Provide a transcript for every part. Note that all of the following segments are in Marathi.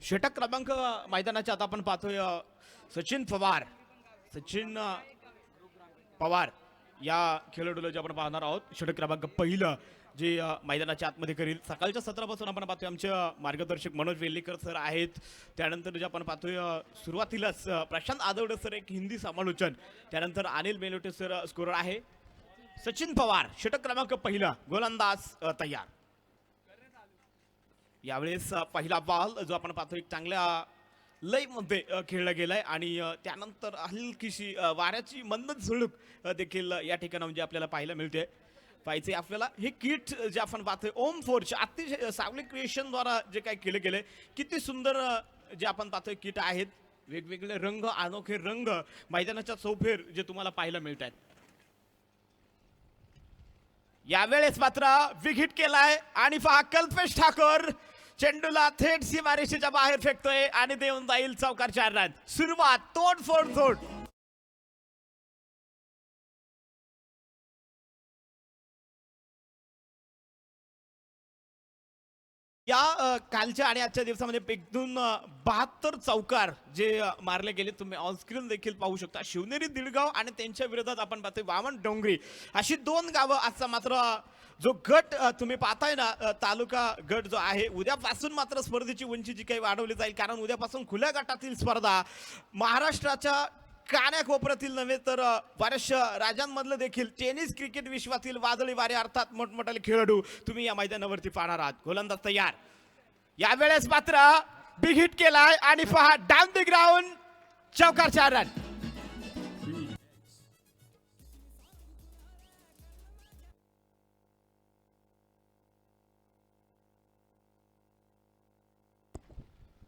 षटक क्रमांक मैदानाच्या आता आपण पाहतोय सचिन पवार. सचिन पवार या खेळाडूला जे आपण पाहणार आहोत षटक क्रमांक पहिलं जे मैदानाच्या आतमध्ये करील. सकाळच्या सत्रापासून आपण पाहतोय आमचे मार्गदर्शक मनोज वेल्लेकर सर आहेत. त्यानंतर जे आपण पाहतोय सुरुवातीलाच प्रशांत आदवडे सर एक हिंदी समालोचन, त्यानंतर अनिल मेलोटे सर स्कोरर आहे. सचिन पवार षटक क्रमांक पहिला, गोलंदाज तयार. यावेळेस पहिला बॉल जो आपण पाहतो एक चांगल्या लय मध्ये खेळला गेलाय आणि त्यानंतर हलकीशी वाऱ्याची मंद झुळूक देखील या ठिकाणी म्हणजे आपल्याला पाहायला मिळते. पाहिजे आपल्याला हे किट जे आपण पाहतोय ओम फोर्च अतिशय सावली क्रिएशन द्वारा जे काही केले गेले, किती सुंदर जे आपण पाहतोय किट आहेत. वेगवेगळे रंग, अनोखे रंग मैदानाच्या चौफेर जे तुम्हाला पाहायला मिळत आहेत. यावेळेस मात्र विकेट केलाय आणि पहा कल्पेश ठाकूर चेंडूला थेट सीमारेषेच्या बाहेर फेकतोय आणि देऊन जाईल चौकार 4 रन. सुरुवात तोडफोड तोड. या कालच्या आणि आजच्या दिवसामध्ये एकदून 72 चौकार जे मारले गेले तुम्ही ऑनस्क्रीन देखील पाहू शकता. शिवनेरी दिडगाव आणि त्यांच्या विरोधात आपण पाहतोय वामन डोंगरी, अशी 2 गावं. आजचा मात्र जो गट तुम्ही पाहताय ना, तालुका गट जो आहे, उद्यापासून मात्र स्पर्धेची उंची जी काही वाढवली जाईल, कारण उद्यापासून खुल्या गटातील स्पर्धा महाराष्ट्राच्या कानाकोपऱ्यातील नव्हे तर बऱ्याचशा राज्यांमधलं देखील टेनिस क्रिकेट विश्वातील वादळी वारे अर्थात मोठमोठाले खेळाडू तुम्ही या मैदानावरती पाहणार आहात. गोलंदाज तयार. यावेळेस मात्र बिग हिट केलाय आणि पहा डाऊन द ग्राउंड, चौकार 4 रन.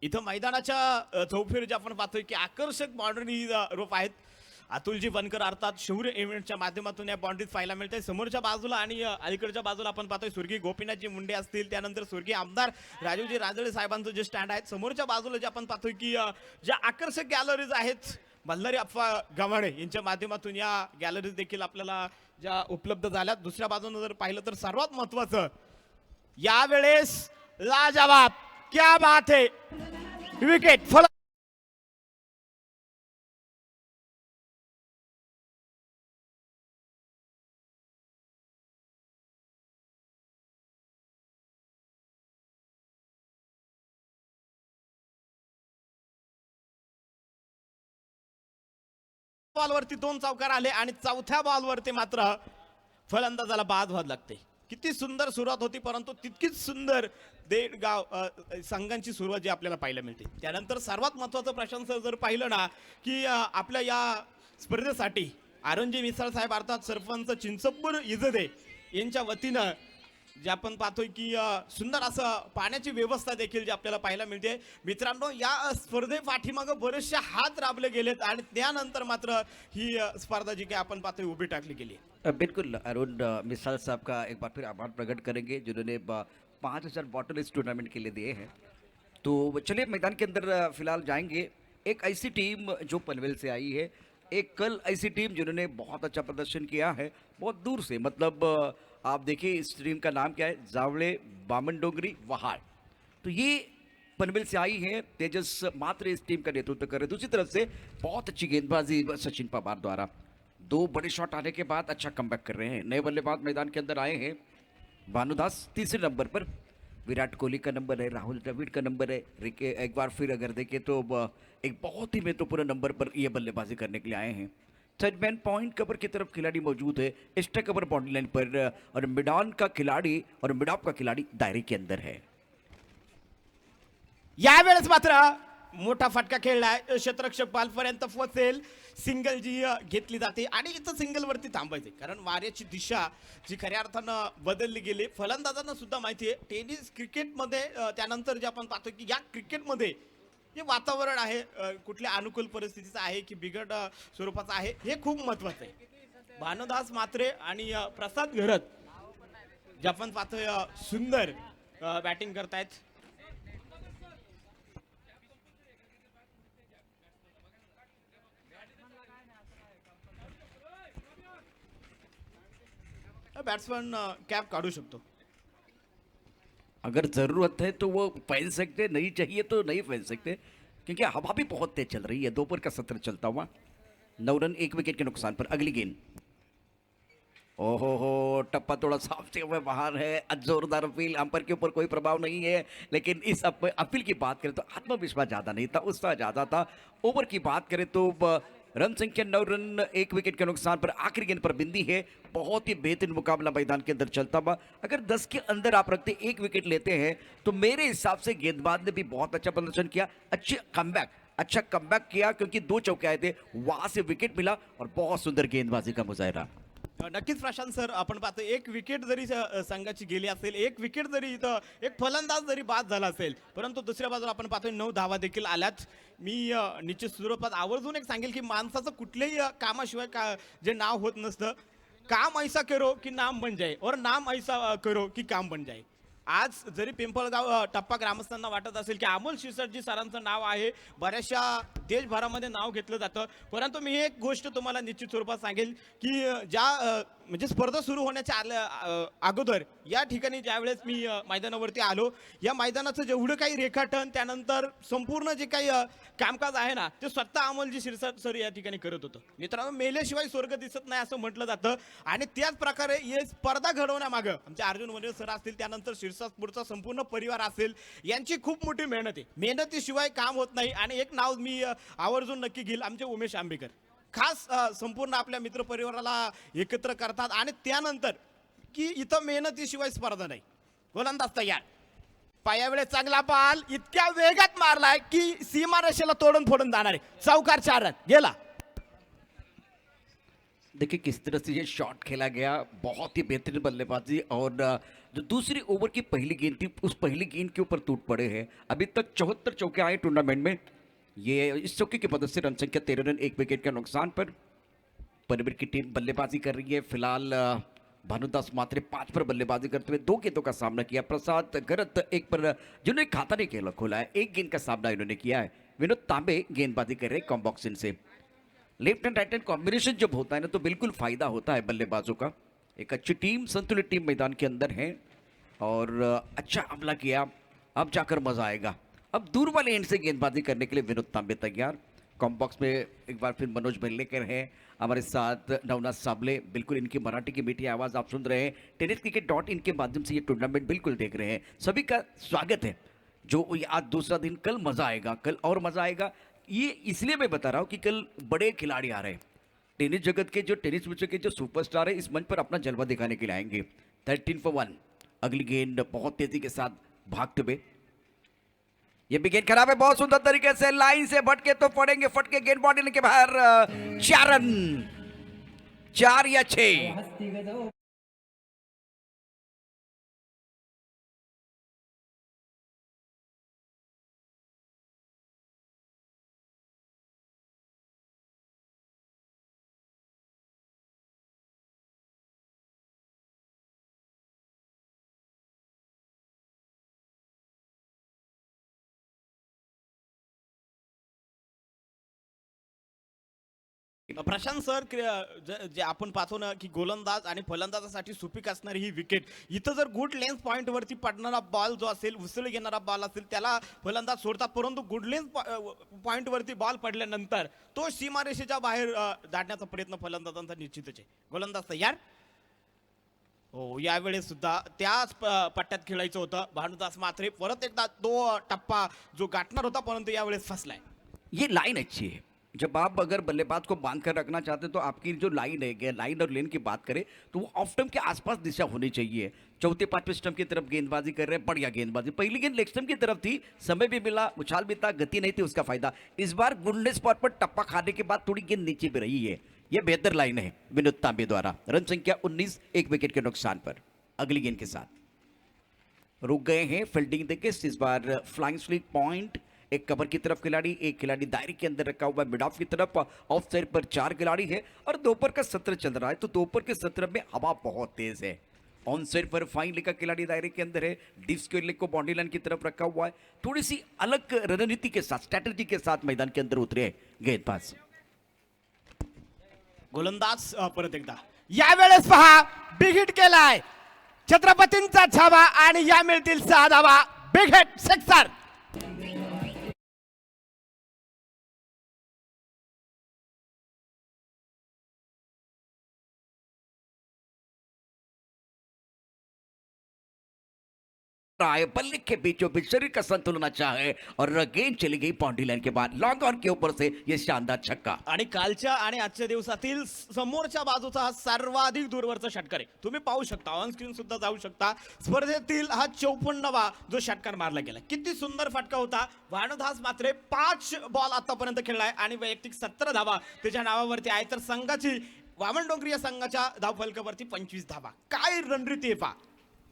इथं मैदानाच्या चौफेर जे आपण पाहतोय की आकर्षक बाउंड्री रोप आहेत. अतुलजी बनकर अर्थात शौर्य इव्हेंटच्या माध्यमातून या बाउंड्रीज पाहायला मिळते. समोरच्या बाजूला आणि अलीकडच्या बाजूला आपण पाहतोय स्वर्गीय गोपीनाथजी मुंडे असतील, त्यानंतर स्वर्गीय आमदार राजीवजी राजळे साहेबांचं जे स्टँड आहे. समोरच्या बाजूला जे आपण पाहतोय की ज्या आकर्षक गॅलरीज आहेत मल्हारी अप्पा गव्हाणे यांच्या माध्यमातून या गॅलरीज देखील आपल्याला ज्या उपलब्ध झाल्यात. दुसऱ्या बाजूने जर पाहिलं तर सर्वात महत्वाचं यावेळेस लाजवाब, क्या बात है, विकेट फल. बॉलवरती 2 चौकार आले आणि चौथ्या बॉलवरती मात्र फलंदाजाला बाद व्हावं लागते. किती सुंदर सुरुवात होती, परंतु तितकीच सुंदर देडगाव संघांची सुरुवात जी आपल्याला पाहायला मिळते. त्यानंतर सर्वात महत्वाचं प्रशंसा जर पाहिलं ना की आपल्या या स्पर्धेसाठी आरंजी मिसाळ साहेब अर्थात सरपंच चिंचपूर इजदे यांच्या वतीनं जे आपण पाहतोय की सुंदर असं पाण्याची व्यवस्था देखील जी आपल्याला पाहायला मिळते. मित्रांनो, या स्पर्धे पाठीमागं बरेचसे हात राबले गेलेत आणि त्यानंतर मात्र ही स्पर्धा जी काही आपण पाहतोय उभी टाकली गेली. बिल्कुल अरुण मिसाल साहब का एक बार फिर आभार प्रकट करेंगे जिन्होंने 5,000 बॉटल इस टूर्नामेंट के लिए दिए हैं. तो चलिए मैदान के अंदर फिलहाल जाएंगे. एक ऐसी टीम जो पनवेल से आई है, एक कल ऐसी टीम जिन्होंने बहुत अच्छा प्रदर्शन किया है बहुत दूर से. मतलब आप देखिए इस टीम का नाम क्या है, जावड़े बामन डोंगरी वहाड़. तो ये पनवेल से आई है. तेजस मात्र इस टीम का नेतृत्व कर रहे. दूसरी तरफ से बहुत अच्छी गेंदबाजी सचिन पवार द्वारा. 2 बड़े शॉट आने के बाद अच्छा कमबैक कर रहे हैं. नए बल्लेबाज मैदान के अंदर आए हैं. भानुदास तीसरे नंबर पर, विराट कोहली का नंबर है, राहुल द्रविड़ का नंबर है. रिके एक बार फिर अगर देखें तो एक बहुत ही महत्वपूर्ण नंबर पर ये बल्लेबाजी करने के लिए आए हैं. थर्ड मैन पॉइंट कवर की तरफ खिलाड़ी मौजूद है, एक्स्ट्रा कवर बाउंड्री लाइन पर, और मिडान का खिलाड़ी और मिडॉप का खिलाड़ी दायरे के अंदर है. यावेळेस मात्र मोठा फटका खेळलाय, क्षेत्ररक्षक बॉलपर्यंत पोहोचेल. सिंगल जी घेतली जाते आणि इथं सिंगल वरती थांबायचे, कारण वाऱ्याची दिशा जी खऱ्या अर्थानं बदलली गेली. फलंदाजांना सुद्धा माहिती आहे टेनिस क्रिकेटमध्ये त्यानंतर जे आपण पाहतो की या क्रिकेटमध्ये जे वातावरण आहे कुठल्या अनुकूल परिस्थितीचं आहे की बिघड स्वरूपाचं आहे हे खूप महत्वाचं आहे. भानुदास मात्रे आणि प्रसाद घरत जे आपण पाहतोय सुंदर बॅटिंग करतायत. बॅट्समन कॅप काढू शकतो. अगर ज़रूरत है तो वो पहन सकते, नहीं चाहिए तो नहीं पहन सकते, क्योंकि हवा भी बहुत तेज चल रही है। दोपहर का सत्र चलता हुआ 9 रन 1 विकेट के नुकसान पर। अगली गेंद, ओहो हो, टप्पा थोड़ा साफ से हुए बाहर है। जोरदार अपील, अंपायर के ऊपर कोई प्रभाव नहीं है, लेकिन इस अपील की बात करें तो आत्मविश्वास ज्यादा नहीं था, उत्साह ज्यादा था। ओवर की बात करें तो रन संख्या 9 रन 1 विकेट के नुकसान पर। आखिरी गेंद पर बिंदी है। बहुत ही बेहतरीन मुकाबला मैदान के अंदर चलता हुआ। अगर 10 के अंदर आप रखते 1 विकेट लेते हैं तो मेरे हिसाब से गेंदबाज ने भी बहुत अच्छा प्रदर्शन किया, अच्छा कमबैक किया, क्योंकि 2 चौके आए थे, वहां से विकेट मिला और बहुत सुंदर गेंदबाजी का मुजाहरा। नक्कीच प्रशांत सर, आपण पाहतो एक विकेट जरी संघाची गेली असेल, एक विकेट जरी इथं एक फलंदाज जरी बाद झाला असेल, परंतु दुसऱ्या बाजूला आपण पाहतोय 9 धावा देखील आल्यात. मी निश्चित स्वरूपात आवर्जून एक सांगेल की माणसाचं कुठल्याही कामाशिवाय जे नाव होत नसतं. काम ऐसा करो की नाम बन जाए और नाम ऐसा करो की काम बन जाए. आज जरी पिंपळगाव टप्पा ग्रामस्थांना वाटत असेल की अमोल शिरसाटजी सरांचं नाव आहे, बऱ्याचशा देशभरामध्ये नाव घेतलं जातं, परंतु मी एक गोष्ट तुम्हाला निश्चित स्वरूपात सांगेल की ज्या म्हणजे स्पर्धा सुरू होण्याच्या अगोदर या ठिकाणी ज्यावेळेस मी मैदानावरती आलो, या मैदानाचं जेवढं काही रेखाटन, त्यानंतर संपूर्ण जे काही कामकाज आहे ना, ते स्वतः अमोलजी शिरसाट सर या ठिकाणी करत होतं. मित्रांनो, मेल्याशिवाय स्वर्ग दिसत नाही असं म्हटलं जातं, आणि त्याच प्रकारे ही स्पर्धा घडवण्यामागं आमचे अर्जुन वनवे सर असतील, त्यानंतर शिरसाटपूरचा संपूर्ण परिवार असेल, यांची खूप मोठी मेहनत आहे. मेहनतीशिवाय काम होत नाही. आणि एक नाव मी आवर्जून नक्की घेईल, आमचे उमेश आंबेकर खास संपूर्ण आपल्या मित्र परिवाराला एकत्र करतात, आणि त्यानंतर की इथं मेहनतीशिवाय स्पर्धा नाही. गोलंदाज तयार, पायावेळे चांगला बॉल इतक्या वेगात मारलाय की सीमारेषेला तोडून फोडून जाणार आहे. चौकार 4 रन गेला. देखिए किस तरह से ये शॉट खेला गया, बहुत ही बेहतरीन बल्लेबाजी। और जो दूसरी ओवर की पहली गेंद थी, उस पहली गेंद के ऊपर टूट पड़े हैं। अभी तक 74 चौके आए टूर्नामेंट में। ये इस चौके की मदद से रन संख्या 13 रन 1 विकेट के नुकसान पर। परमिट की टीम बल्लेबाजी कर रही है फिलहाल। भानुदास मात्रे 5 पर बल्लेबाजी करते हुए 2 गेंदों का सामना किया। प्रसाद गरत 1 पर, जिन्होंने खाता नहीं खेला खोला है, 1 गेंद का सामना इन्होंने किया है। विनोद तांबे गेंदबाजी कर रहे हैं कॉम्बॉक्सिन से। Left and right hand combination जब होता है ना, तो बिल्कुल फायदा होता है बल्लेबाजों का। एक अच्छी टीम, संतुलित टीम मैदान के अंदर है और अच्छा हमला किया। अब जाकर मजा आएगा। अब दूर वाले एंड से गेंदबाजी करने के लिए विनोद तांबे तैयार। कॉम्बॉक्स में एक बार फिर मनोज बेल्लेकर है हमारे साथ, नवनाथ साबले। बिल्कुल इनकी मराठी की मीठी आवाज़ आप सुन रहे हैं। टेनिस क्रिकेट .in के माध्यम से ये टूर्नामेंट बिल्कुल देख रहे हैं। सभी का स्वागत है। जो आज दूसरा दिन, कल मज़ा आएगा, कल और मज़ा आएगा। ये इसलिए मैं बता रहा हूँ कि कल बड़े खिलाड़ी आ रहे हैं। टेनिस जगत के जो टेनिस विश्व के जो सुपरस्टार है, इस मंच पर अपना जलवा दिखाने के लिए आएंगे। 13 for 1। अगली गेंद बहुत तेजी के साथ भागते हुए, ये भी गेंद खराब है, बहुत सुंदर तरीके से लाइन से भटके तो पड़ेंगे, फटके गेंद बॉडी के बाहर। 4 रन, 4 या 6। प्रशांत सर, जे आपण पाहतो ना की गोलंदाज आणि फलंदाजासाठी सुपीक असणारी ही विकेट, इथं जर गुड लेन्स पॉइंट वरती पडणारा बॉल जो असेल, उसळी घेणारा बॉल असेल, त्याला फलंदाज सोडतात, परंतु गुड लेन्स पॉइंट वरती बॉल पडल्यानंतर तो सीमारेषेच्या बाहेर दाटण्याचा प्रयत्न फलंदाजांचा निश्चितच आहे. गोलंदाज तयार. हो, यावेळेस सुद्धा त्याच पट्ट्यात खेळायचं होतं. भानुदास मात्रे परत एकदा तो टप्पा जो गाठणार होता, परंतु यावेळेस फसलाय. ये लाइन अच्छी है। जब आप अगर बल्लेबाज को बांध कर रखना चाहते हैं तो आपकी जो लाइन है, लाइन और लेन की बात करें तो वो ऑफ स्टंप के आसपास दिशा होनी चाहिए। चौथे 5वें स्टंप की तरफ गेंदबाजी कर रहे हैं, बढ़िया गेंदबाजी। पहली गेंद लेग स्टंप की तरफ थी, समय भी मिला, उछाल भी था, गति नहीं थी, उसका फायदा। इस बार गुंडे स्पॉट पर टप्पा खाने के बाद थोड़ी गेंद नीचे भी रही है। यह बेहतर लाइन है विनोद तांबे द्वारा। रन संख्या 19 1 विकेट के नुकसान पर। अगली गेंद के साथ रुक गए हैं फील्डिंग देके। इस बार फ्लाइंग स्लिक पॉइंट, एक कवर की तरफ खिलाड़ी, एक खिलाड़ी दायरे के अंदर रखा हुआ मिड ऑफ की तरफ। ऑफ साइड पर 4 खिलाड़ी है और दोपहर का सत्र चल रहा है, तो दोपहर के सत्र में हवा बहुत तेज है। On side per fine leg का खिलाड़ी दायरे के अंदर है, डीप स्क्वायर लेग को बाउंड्री लाइन की तरफ रखा हुआ है। थोड़ी सी अलग रणनीति के साथ, स्ट्रैटेजी के साथ मैदान के अंदर उतरे गेंदबाज। गोलंदाज परत एकदा, यावेळेस पहा बिग हिट केलाय. छत्रपतींचा छावा आणि या मिळतील 6 धावा. बिग हिट 6 रहा है बल्ले के बीचों बीच शरीर का संतुलन अच्छा है और गेंद चली गई बाउंड्री लाइन के बाद लॉन्ग ऑन के ऊपर से ये शानदार छक्का. आणि कालच्या आणि आजच्या दिवसातील समोरच्या बाजूचा हा सर्वाधिक दूरवरचा षटकार आहे. तुम्ही पाहू शकता, ऑन स्क्रीन सुद्धा जाऊ शकता. स्पर्धेतील हा 54वा जो षटकार मारला गेला. किती सुंदर फटका होता. भानुदास मात्र 5 बॉल आतापर्यंत खेळलाय आणि वैयक्तिक 17 धावा त्याच्या नावावरती आहे. तर संघाची वामन डोंगरी या संघाच्या धावफलकावरती 25 धावा. काय रणनीती आहे पहा,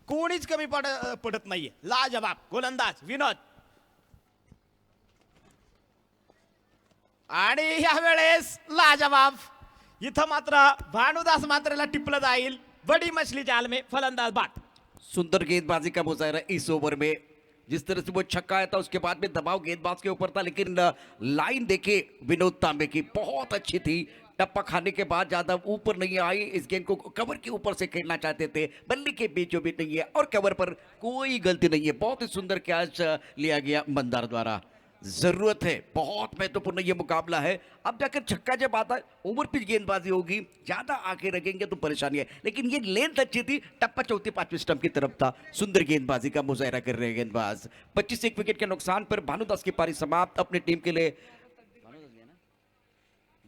कोणीच कमी पडत नाहीये. लाजवाब गोलंदाज विनोद. आणि ह्या वेळेस लाजवाब इथं मात्र भानुदास मात्रेला टिपलं जाईल. बडी मछली जाल में फलंदाज बाट. सुंदर गेंदबाजी का मुजाहरा इस ओवर में. जिस तरह से वो छक्का आया था उसके बाद में दबाव गेंदबाज के ऊपर था, लेकिन लाइन देखे विनोद तांबे की बहुत अच्छी थी. टप्पा खाने के बाद ज्यादा ऊपर नहीं आई. इस गेंद को कवर के ऊपर से खेलना चाहते थे, बल्ले के बीचों बीच नहीं है और कवर पर कोई गलती नहीं है. बहुत ही सुंदर कैच लिया गया मंदार द्वारा. जरूरत है, बहुत महत्वपूर्ण ये मुकाबला है. अब जाकर छक्का जब आता है ओवर पिच गेंदबाजी होगी, ज्यादा आगे रखेंगे तो परेशानी है. लेकिन ये लेंथ अच्छी थी. टप्पा चौथी 5वीं स्टंप की तरफ था. सुंदर गेंदबाजी का मुजाहरा कर रहे हैं गेंदबाज. 25 एक विकेट के नुकसान पर भानुदास की पारी समाप्त. अपनी टीम के लिए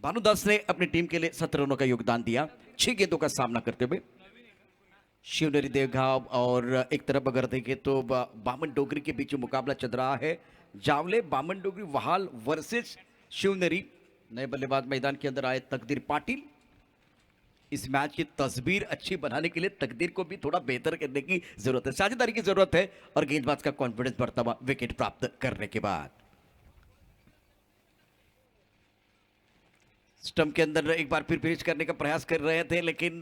भानुदास ने अपनी टीम के लिए 17 रनों का योगदान दिया. 6 गेंदों का सामना करते हुए शिवनेरी देवघाव और एक तरफ अगर देखें तो बामन डोगरी के बीच मुकाबला चल रहा है. जावले बामन डोगरी वहाल वर्सेस शिवनेरी. नए बल्लेबाज मैदान के अंदर आए तकदीर पाटिल. इस मैच की तस्वीर अच्छी बनाने के लिए तकदीर को भी थोड़ा बेहतर करने की जरूरत है, साझेदारी की जरूरत है और गेंदबाज का कॉन्फिडेंस बढ़ता हुआ विकेट प्राप्त करने के बाद. स्टंप के अंदर एक बार फिर पेश करने का प्रयास कर रहे थे, लेकिन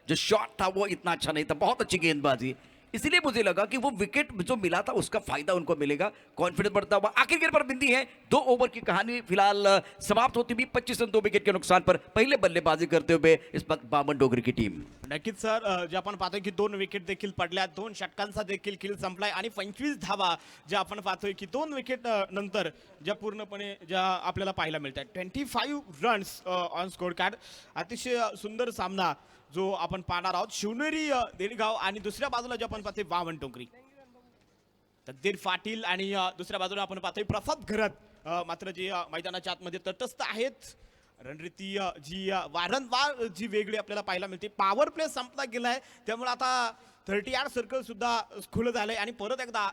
जो शॉट था वो इतना अच्छा नहीं था. बहुत अच्छी गेंदबाजी, इसलिए मुझे लगा कि वो विकेट जो मिला था उसका फायदा उनको मिलेगा. कॉन्फिडेंस बढ़ता हुआ आखिर गेंद पर बिंदी है. 2 ओवर की कहानी फिलहाल समाप्त होती हुई 25 रन 2 विकेट के नुकसान पर पहले बल्लेबाजी करते हुए इस वक्त बामन डोगरी की टीम. नक्कीच सर, जे आपण पाहतोय की 2 विकेट देखील पडल्या, 2 षटकांचा देखील खेळ संपलाय आणि 25 धावा ज्या आपण पाहतोय की 2 विकेट नंतर ज्या पूर्णपणे ज्या आपल्याला पाहायला मिळतात. 25 रन्स ऑन स्कोर कार्ड. अतिशय सुंदर सामना जो आपण पाहणार आहोत. शिवनेरी देडगाव आणि दुसऱ्या बाजूला जे आपण पाहतोय वामन डोंगरी. तकदीर पाटील आणि दुसऱ्या बाजूला आपण पाहतोय प्रसाद घरत. मात्र जे मैदानाच्या आतमध्ये तटस्थ आहेत. रणनीती जी वारंवार जी वेगळी आपल्याला पाहायला मिळते. पॉवर प्ले संपला गेलाय, त्यामुळे आता 30 यार्ड सर्कल सुद्धा खुलं झालंय आणि परत एकदा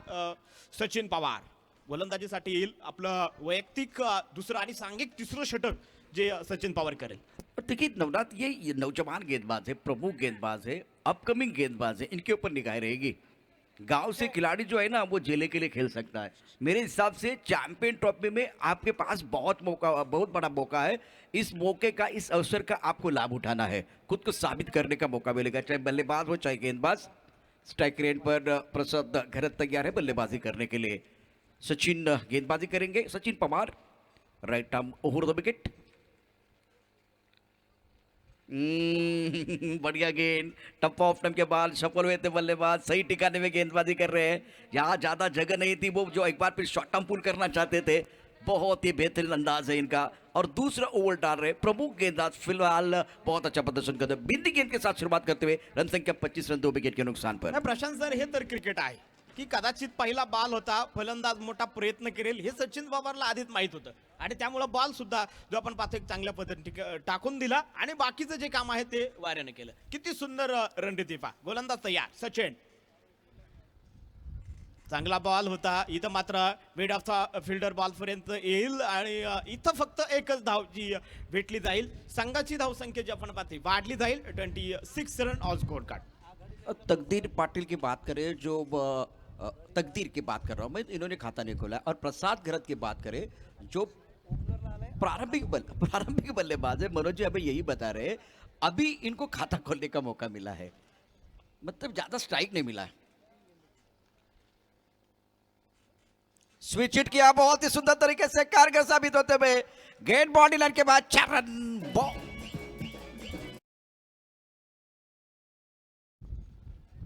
सचिन पवार गोलंदाजीसाठी येईल. आपलं वैयक्तिक दुसरं आणि सांघिक तिसरं षटक जे सचिन पवार करेल. देखिए नवनाथ, ये नौजवान गेंदबाज है, प्रमुख गेंदबाज है, अपकमिंग गेंदबाज है, इनके ऊपर निगाह रहेगी. गांव से खिलाड़ी जो है ना वो जिले के लिए खेल सकता है. मेरे हिसाब से चैंपियन ट्रॉफी में आपके पास बहुत बड़ा मौका है. इस मौके का, इस अवसर का आपको लाभ उठाना है. खुद को साबित करने का मौका मिलेगा, चाहे बल्लेबाज हो चाहे गेंदबाज. स्ट्राइक रेट पर प्रसाद घरत तैयार है बल्लेबाजी करने के लिए. सचिन गेंदबाजी करेंगे. Sachin Pawar right arm over the wicket. बढ़िया गेंद. टप्पा ऑफ टाइम के बाद सफल हुए थे बल्लेबाज. सही ठिकाने में गेंदबाजी कर रहे हैं. यहाँ ज्यादा जगह नहीं थी, वो जो एक बार फिर शॉर्ट टर्म पुल करना चाहते थे. बहुत ही बेहतरीन अंदाज है इनका और दूसरा ओवर डाल रहे प्रमुख गेंदबाज फिलहाल बहुत अच्छा प्रदर्शन करते हैं. बिंदी गेंद के साथ शुरुआत करते हुए रन संख्या 25 रन 2 विकेट के नुकसान पर. प्रशांत सर, हे तर क्रिकेट आहे की कदाचित पहिला बॉल होता, फलंदाज मोठा प्रयत्न करेल हे सचिन पवारला आधीच माहित होतं आणि त्यामुळे बॉल सुद्धा जो आपण पाहतो चांगल्या पद्धतीने टाकून दिला आणि बाकीचं जे काम आहे ते वाऱ्याने केलं. किती सुंदर रणनीती पहा. गोलंदाज तयार. सचिन, चांगला बॉल होता. इथं मात्र mid of the fielder ball पर्यंत येईल आणि इथं फक्त एकच धाव जी भेटली जाईल. संघाची धावसंख्या जी आपण पाहते वाढली जाईल. 26 रन ऑन स्कोर कार्ड. तकदीर पाटिल की बात करें, जो तकदीर की बात कर रहा हूं मैं, इन्होंने खाता नहीं खोला. और प्रसाद घरत की बात करें जो प्रारंभिक बल्लेबाज है, मनोज जी हमें यही बता रहे हैं अभी इनको खाता खोलने का मौका मिला है, मतलब ज्यादा स्ट्राइक नहीं मिला है. स्विच हिट किया बहुत ही सुंदर तरीके से, कारगर साबित होते हुए गेंद बॉडी लाइन के बाद 4 रन.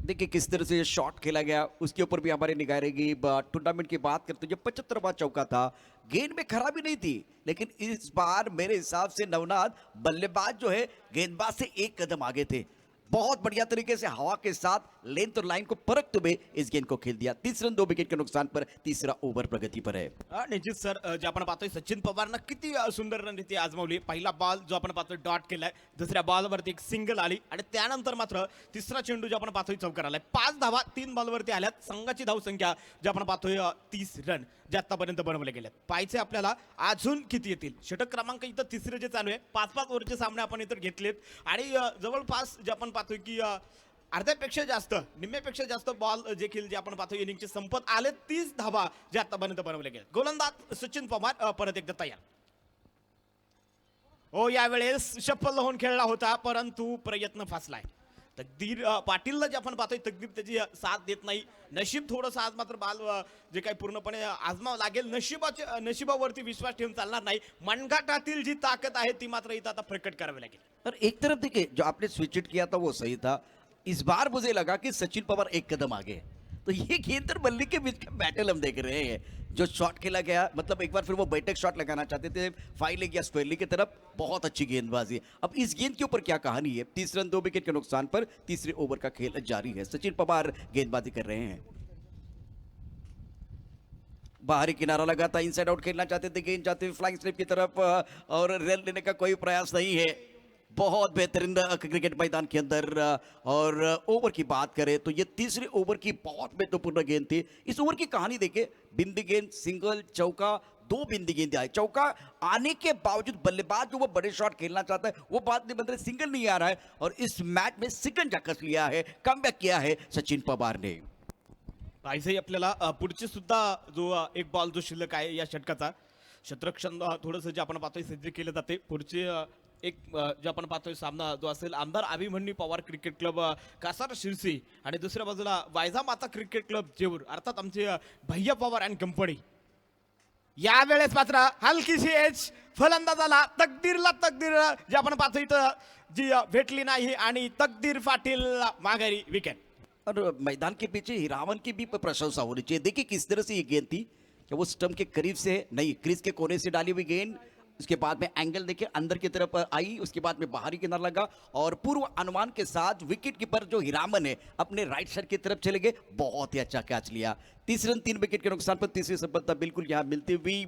देखिए किस तरह से ये शॉट खेला गया उसके ऊपर भी हमारी निगाह रहेगी। टूर्नामेंट की बात करते हैं, जो 75वां चौका था, गेंद में खराबी नहीं थी, लेकिन इस बार मेरे हिसाब से नवनाथ बल्लेबाज जो है गेंदबाज से एक कदम आगे थे। बहुत बढ़िया तरीके से हवा के साथ लेंथ और लाइन को परखते हुए इस गेंद को खेल दिया। 30 रन 2 विकेट के नुकसान पर तीसरा ओव्हर प्रगती पर है। निश्चित सर, जे आपण पाहतोय सचिन पवारनं किती सुंदर रणनीती आजमावली. पहिला बॉल जो आपण पाहतोय डॉट केलाय, दुसऱ्या बॉलवरती एक सिंगल आली आणि त्यानंतर मात्र तिसरा चेंडू जो आपण पाहतोय चौकार आलाय. 5 धावा 3 बॉलवरती आल्यात. संघाची धावसंख्या जे आपण पाहतोय 30 रन जे आतापर्यंत बनवले गेलेत. पाहायचे आपल्याला अजून किती येतील. षटक क्रमांक इथं तिसरे जे चालू आहे, 5-5 ओव्हरचे सामने आपण इथं घेतलेत आणि जवळपास जे आपण पाहतोय की अर्ध्यापेक्षा जास्त, निम्म्यापेक्षा जास्त बॉल देखील जे आपण पाहतो इनिंगचे संपत आले. 30 धावा जे आतापर्यंत बनवले गेले. गोलंदाज सचिन पवार परत एकदा तयार. हो, यावेळेस शफल होऊन खेळला होता, परंतु प्रयत्न फासलाय. तकदीर पाटीलला जे आपण पाहतोय, तकदीर त्याची साथ देत नाही. नशीब थोडंसं आज मात्र बाल जे काही पूर्णपणे आजमाव लागेल. नशिबावरती विश्वास ठेवून चालणार नाही. मनगटातील जी ताकद आहे ती मात्र इथं आता प्रकट करावी लागेल. और एक तरफ देखिए जो आपने स्विच इट किया था वो सही था। इस बार मुझे लगा कि सचिन पवार एक कदम आगे है। तो ये गेंद और बल्ले के बीच का बैटल हम देख रहे हैं। जो शॉट खेला गया, मतलब एक बार फिर वो बैठक शॉट लगाना चाहते थे फाइव लेग या स्क्वायर लेग की तरफ, बहुत अच्छी गेंदबाजी। अब इस गेंद के ऊपर क्या कहानी है। 30 रन 2 विकेट के नुकसान पर तीसरे ओवर का खेल जारी है। सचिन पवार गेंदबाजी कर रहे हैं। बाहरी किनारा लगा था, इनसाइड आउट खेलना चाहते थे, गेंद जाते हुए फ्लाइंग स्लिप की तरफ और रन लेने का कोई प्रयास नहीं है। बहुत बेहतरीन क्रिकेट मैदान के अंदर। और ओवर की बात करें तो ये तीसरे ओवर की बहुत महत्वपूर्ण गेंद थी। इस ओवर की कहानी देखिए, बिंदी गेंद, सिंगल, चौका, 2 बिंदी गेंद आए। चौका आने के बावजूद बल्लेबाज जो वो बड़े शॉट खेलना चाहता है वो बात नहीं बन रही, सिंगल नहीं आ रहा है और इस मैच में सिकन जाकस लिया है, कमबॅक किया है सचिन पवार ने। पाहिजे आपल्याला पुढचे सुद्धा जो एक बॉल जो शिल्लक आहे या षटकाचा, शतरक्षण थोडंसं जे आपण पाहतोय सिद्ध केलं जाते. पुढचे एक जे आपण पाहतोय सामना जो असेल आमदार अभिमन्यू पवार क्रिकेट क्लब कासार शिरसी आणि दुसऱ्या बाजूला वायझा माता क्रिकेट क्लब जेऊर, अर्थात आमचे भैया पवार अँड कंपनी. यावेळेस मात्र हलकीशी एज फलंदाजाला तकदीर जे आपण पाहतो इथं जी भेटली नाही आणि तकदीर पाटील माघारी विकेट. और मैदान के पीछे हिरावन की भी प्रशंसा होनी चाहिए। देखिए किस तरह से ये गेंद थी कि वो स्टंप के करीब से नहीं, क्रीज के कोने से डाली हुई गेंद, उसके बाद में एंगल देखिए अंदर की तरफ आई, उसके बाद में बाहरी किनारा लगा और पूर्व अनुमान के साथ विकेट कीपर जो हिरामन है अपने राइट साइड की तरफ चले गए। बहुत ही अच्छा कैच लिया। 30 रन 3 विकेट के नुकसान पर तीसरी सफलता बिल्कुल यहाँ मिलती हुई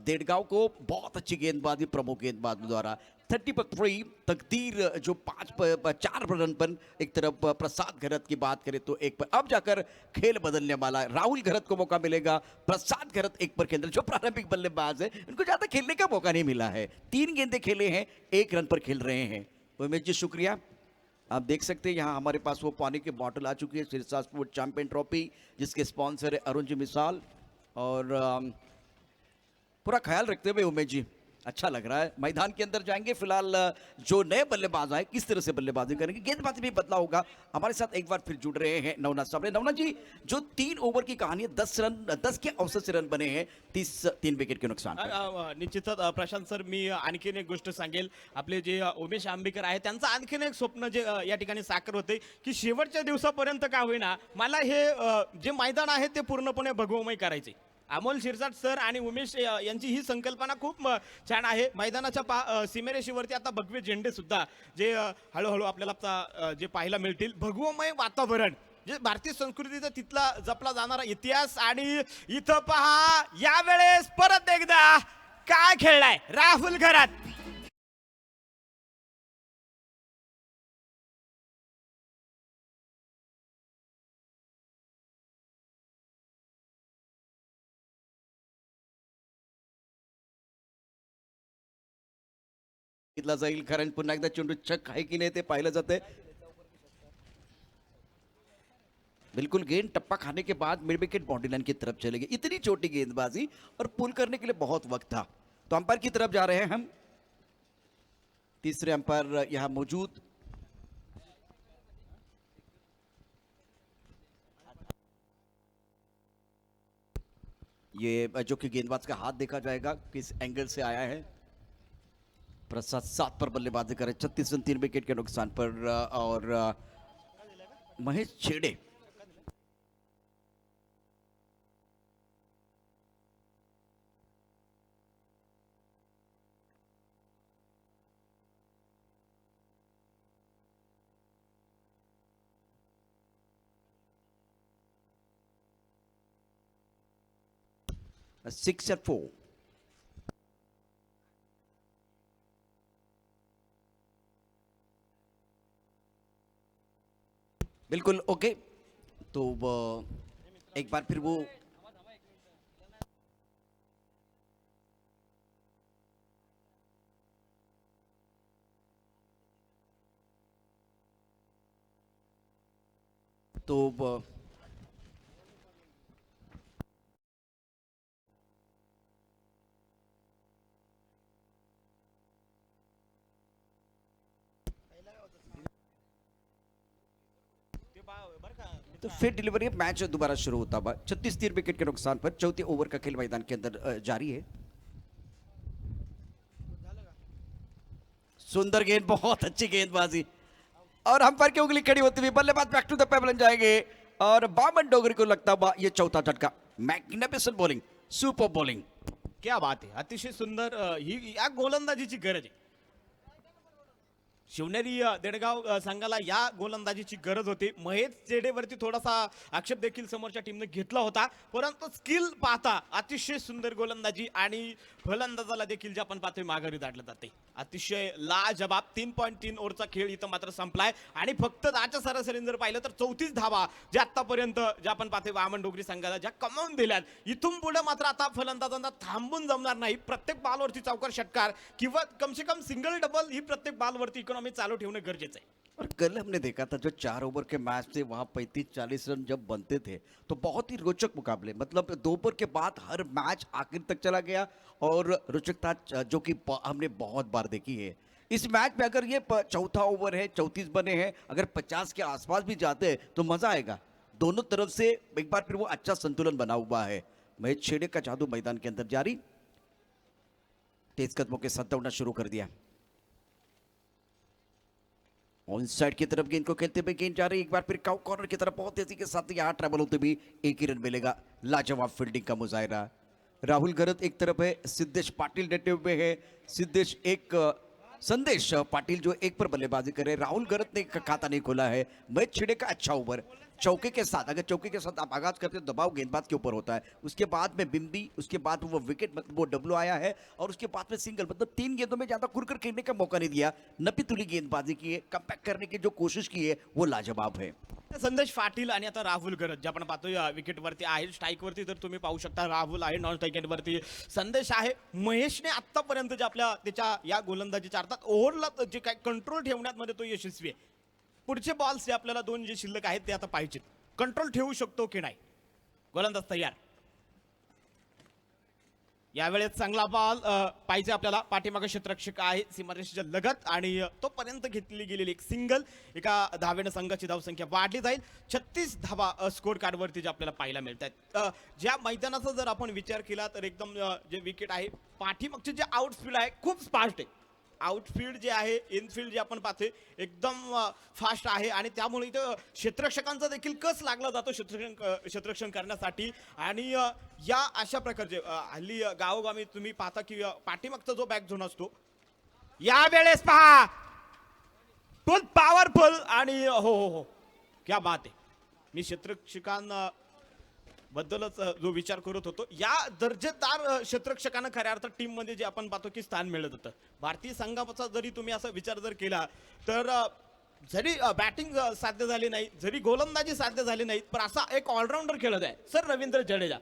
देड़गांव को। बहुत अच्छी गेंदबाजी प्रमुख गेंदबाज द्वारा। 30 पर 3 तकदीर जो 4 रन पर, एक तरफ प्रसाद घरत की बात करें तो 1 पर। अब जाकर खेल बदलने वाला है। राहुल घरत को मौका मिलेगा, प्रसाद घरत 1 पर केंद्र, जो प्रारंभिक बल्लेबाज है उनको ज्यादा खेलने का मौका नहीं मिला है। 3 गेंदें खेले हैं, 1 रन पर खेल रहे हैं। उमेश जी शुक्रिया। आप देख सकते हैं यहाँ हमारे पास वो पानी की बॉटल आ चुकी है, सिरसा स्पोर्ट चैंपियन ट्रॉफी, जिसके स्पॉन्सर है अरुण जी मिसाल। और पूरा ख्याल रखते हुए उमेश जी अच्छा लग रहा है। मैदान के अंदर जाएंगे फिलहाल जो नए बल्लेबाज आए किस तरह से बल्लेबाजी करेंगे, गेंदबाजी भी बदला होगा। हमारे साथ एक बार फिर जुड़ रहे हैं नवनाथ साबळे। नवनाथ जी, जो 3 ओवर की कहानी है, 10 के औसत से रन बने हैं 3 विकेट के नुकसान पर। निश्चितच प्रशांत सर, मी आणखीन एक गोष्ट सांगेल. आपले जे उमेश आंबेकर आहे त्यांचं आणखीन एक स्वप्न जे या ठिकाणी साकार होते की शेवटच्या दिवसापर्यंत का होईना मला हे जे मैदान आहे ते पूर्णपणे भगवमय करायचे. अमोल शिरसाट सर आणि उमेश यांची ही संकल्पना खूप छान आहे. मैदानाच्या सीमेरेषेवरती आता भगवे झेंडे सुद्धा जे हळूहळू आपल्याला आता जे पाहायला मिळतील. भगवमय वातावरण जे भारतीय संस्कृतीचा तिथला जपला जाणारा इतिहास. आणि इथं पहा यावेळेस परत एकदा काय खेळलाय राहुल घरात. घेतला जाईल, कारण पुन्हा एकदा चेंडू चक आहे की नाही ते पाहिलं जाते. बिल्कुल गेंद टप्पा खाने के बाद मिड विकेट बाउंड्री लाइन की तरफ चले गए। इतनी छोटी गेंदबाजी और पुल करने के लिए बहुत वक्त था। तो अंपायर की तरफ जा रहे हैं हम। तीसरे अंपायर यहां मौजूद। ये जो कि गेंदबाज का हाथ देखा जाएगा किस एंगल से आया है। प्रसाद 7 पर बल्लेबाजी करे, 36 रन 3 विकेट के नुकसान पर। और Mahesh Chhede. Six eight four. बिल्कुल ओके। तो एक बार फिर वो तो तो फिर डिलीवरी मैच दोबारा शुरू होता हुआ 36 विकेट के नुकसान पर चौथे ओवर का खेल मैदान के अंदर जारी है। सुंदर गेंद, बहुत अच्छी गेंदबाजी और हम पर की उंगली खड़ी होती हुई बल्लेबाज बैक टू द पेवलियन जाएंगे और वामन डोगरी को लगता हुआ ये चौथा झटका। Magnificent bowling, super bowling. क्या बात आहे, अतिशय सुंदर ही या गोलंदाजीची गरज आहे. शिवनेरी देडगाव संघाला या गोलंदाजीची गरज होती. महेश जेडेवरती थोडासा आक्षेप देखील समोरच्या टीमने घेतला होता, परंतु स्किल पाहता अतिशय सुंदर गोलंदाजी आणि फलंदाजाला देखील जे आपण पाहतोय माघारी धाडलं जाते. अतिशय लाजबाब 3.3 ओव्हरचा खेळ इथं मात्र संपलाय आणि फक्त 10च्या सरासरीने जर पाहिलं तर 34 धावा जे आतापर्यंत जे आपण पाहतोय वामन डोगरी संघाला ज्या कमावून दिल्यात. इथून पुढे मात्र आता फलंदाजांना थांबून जमणार नाही. प्रत्येक बॉलवरती चौकार षटकार किंवा कम से कम सिंगल डबल ही प्रत्येक बॉलवरती इकॉनॉमी चालू ठेवणं गरजेचं आहे. और कल हमने देखा था जो 4 ओवर के मैच थे वहां 35-40 रन जब बनते थे तो बहुत ही रोचक मुकाबले, मतलब 2 ओवर के बाद हर मैच आखिर तक चला गया और रोचकता जो कि हमने बहुत बार देखी है. इस मैच में अगर ये चौथा ओवर है, 34 बने हैं, अगर 50 के आसपास भी जाते हैं तो मजा आएगा. दोनों तरफ से एक बार फिर वो अच्छा संतुलन बना हुआ है. महेश छेड़े का जादू मैदान के अंदर जारी. तेज कदमों के साथ दौड़ना शुरू कर दिया. ऑन साइड की तरफ गेंद को खेलते हुए गेंद जा रही, एक बार फिर काउ कॉर्नर की तरफ बहुत तेजी के साथ यहाँ ट्रैवल होते भी एक ही रन मिलेगा. लाजवाब फील्डिंग का मुजाहिरा. राहुल गरत एक तरफ है, सिद्धेश पाटिल डटे हुए है. सिद्धेश एक संदेश पाटिल जो एक पर बल्लेबाजी करे. राहुल गरत ने खाता नहीं खोला है. महेश छेड़े का अच्छा ओवर चौके के साथ, अगर चौके के साथ आप आगाज करते हो दबाव गेंदबाज के ऊपर होता है, उसके बाद में बिंदी, उसके बाद वो विकेट मतलब वो डब्ल्यू आया है और उसके बाद में सिंगल, मतलब 3 गेंदों में ज्यादा खुलकर खेलने का मौका नहीं दिया. नपी तुली गेंदबाजी की है, कमबॅक करने की जो कोशिश की है वो लाजवाब है. संदेश पाटील आणि आता राहुल गरज जे आपण पाहतोय विकेटवरती आहे. स्ट्राईकवरती तर तुम्ही पाहू शकता राहुल आहे, नॉन स्ट्राईकवरती संदेश आहे. महेशने आतापर्यंत जे आपल्या त्याच्या या गोलंदाजीच्या अर्थात ओव्हरला जे काय कंट्रोल ठेवण्यात मध्ये तो यशस्वी आहे. पुढचे बॉल्स जे आपल्याला 2 जे शिल्लक आहेत ते आता पाहिजेत. कंट्रोल ठेवू शकतो की नाही, गोलंदाज तयार. यावेळेस चांगला बॉल पाहिजे आपल्याला. पाठीमागे क्षेत्ररक्षक आहे सीमारेषेच्या लगत आणि तोपर्यंत घेतली गेलेली एक सिंगल एका धावेनं संघाची धावसंख्या वाढली जाईल. 36 धावा स्कोर कार्डवरती जे आपल्याला पाहायला मिळत आहेत. ज्या मैदानाचा जर आपण विचार केला तर एकदम जे विकेट आहे पाठीमागचे जे आउटफील्ड आहे खूप फास्ट आहे. आउटफील्ड जे आहे, इनफील्ड जे आपण पाहतोय एकदम फास्ट आहे आणि त्यामुळे इथं क्षेत्ररक्षकांचा देखील कस लागला जातो क्षेत्ररक्षण करण्यासाठी. आणि या अशा प्रकारचे हल्ली गावोगावी तुम्ही पाहता की पाठीमागचा जो बॅक झोन असतो यावेळेस पहा फुल पॉवरफुल आणि हो हो हो क्या बात आहे. मी क्षेत्ररक्षकांना बद्दलच जो विचार करत होतो, या दर्जेदार क्षेत्ररक्षकांना खऱ्या अर्थात टीम मध्ये जे आपण पाहतो की स्थान मिळत होतं. भारतीय संघाचा जरी तुम्ही असा विचार जर केला तर जरी बॅटिंग साध्य झाली नाही, जरी गोलंदाजी साध्य झाली नाही, पण असा एक ऑलराऊंडर खेळत आहे सर रवींद्र जडेजा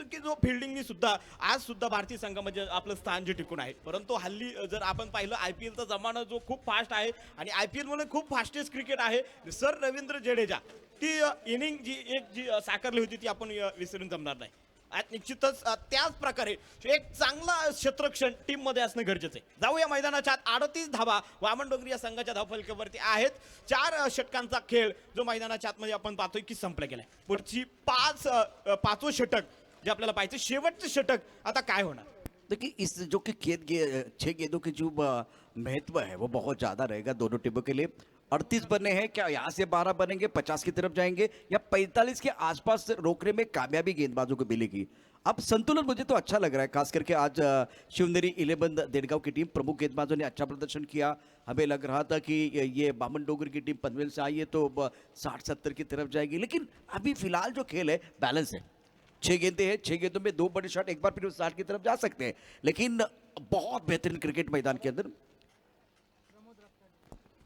की जो फिल्डिंगनी सुद्धा आज सुद्धा भारतीय संघामध्ये आपलं स्थान जे टिकून आहे. परंतु हल्ली जर आपण पाहिलं आयपीएलचा जमाना जो खूप फास्ट आहे आणि आयपीएल मध्ये खूप फास्टेस्ट क्रिकेट आहे. सर रवींद्र जडेजा ती इनिंग जी एक जी साकारली होती ती आपण विसरून जमणार नाही. आज निश्चितच त्याच प्रकारे एक चांगला क्षेत्ररक्षण टीम मध्ये असणं गरजेचं आहे. जाऊया मैदानाच्या आत. 38 धावा वामन डोगरी या संघाच्या धावफलकावरती आहेत. 4 षटकांचा खेळ जो मैदानाच्या आतमध्ये आपण पाहतोय की संपला गेलाय. पुढची 5वं षटक जे आपल्याला पाहिजे, शेवटचं षटक आता काय होणार. देखिए इस जो कि 6 गेंदों की जो महत्व है वो बहुत ज़्यादा रहेगा दोनों टीमों के लिए. 38 बने हैं, क्या यहाँ से 12 बनेंगे, 50 की तरफ जाएंगे या 45 के आसपास रोकने में कामयाबी गेंदबाजों को मिलेगी? अब संतुलन मुझे तो अच्छा लग रहा है, खास करके आज शिवनेरी 11 देड़गांव की टीम प्रमुख गेंदबाजों ने अच्छा प्रदर्शन किया। हमें लग रहा था कि ये बामन डोंगरी की टीम पनवेल से आई है तो 60-70 की तरफ जाएगी, लेकिन अभी फिलहाल जो खेल है बैलेंस है। 6 गेंदें हैं, 6 गेंदों में 2 बड़े शॉट, एक बार फिर 60 की तरफ जा सकते हैं, लेकिन बहुत बेहतरीन क्रिकेट मैदान के अंदर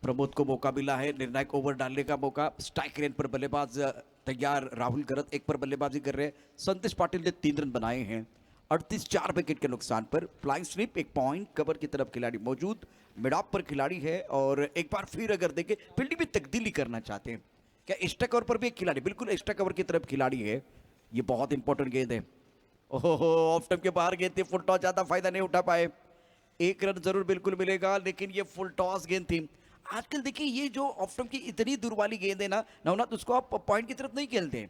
प्रमोद को मौका मिला है, निर्णायक ओवर डालने का मौका। स्ट्राइक रेंज पर बल्लेबाज तैयार, राहुल गरत एक पर बल्लेबाजी कर रहे हैं। संतोष पाटिल ने 3 रन बनाए हैं 38 विकेट के नुकसान पर। फ्लाइंग स्वीप, एक पॉइंट कवर की तरफ खिलाड़ी मौजूद, मिड ऑफ पर खिलाड़ी है और एक बार फिर अगर देखें फील्डिंग में तब्दीली करना चाहते हैं क्या, एक्स्ट्रा कवर पर भी एक खिलाड़ी, बिल्कुल एक्स्ट्रा कवर की तरफ खिलाड़ी है। ये बहुत इंपॉर्टेंट गेंद है। ओहो, ऑफ स्टंप के बाहर गेंद थी, फुल टॉस, ज्यादा फायदा नहीं उठा पाए। 1 रन जरूर बिल्कुल मिलेगा, लेकिन ये फुल टॉस गेंद थी। आजकल देखिए ये जो ऑफ स्टंप की इतनी दूर वाली गेंद है ना नवनाथ, उसको आप पॉइंट की तरफ नहीं खेलते हैं।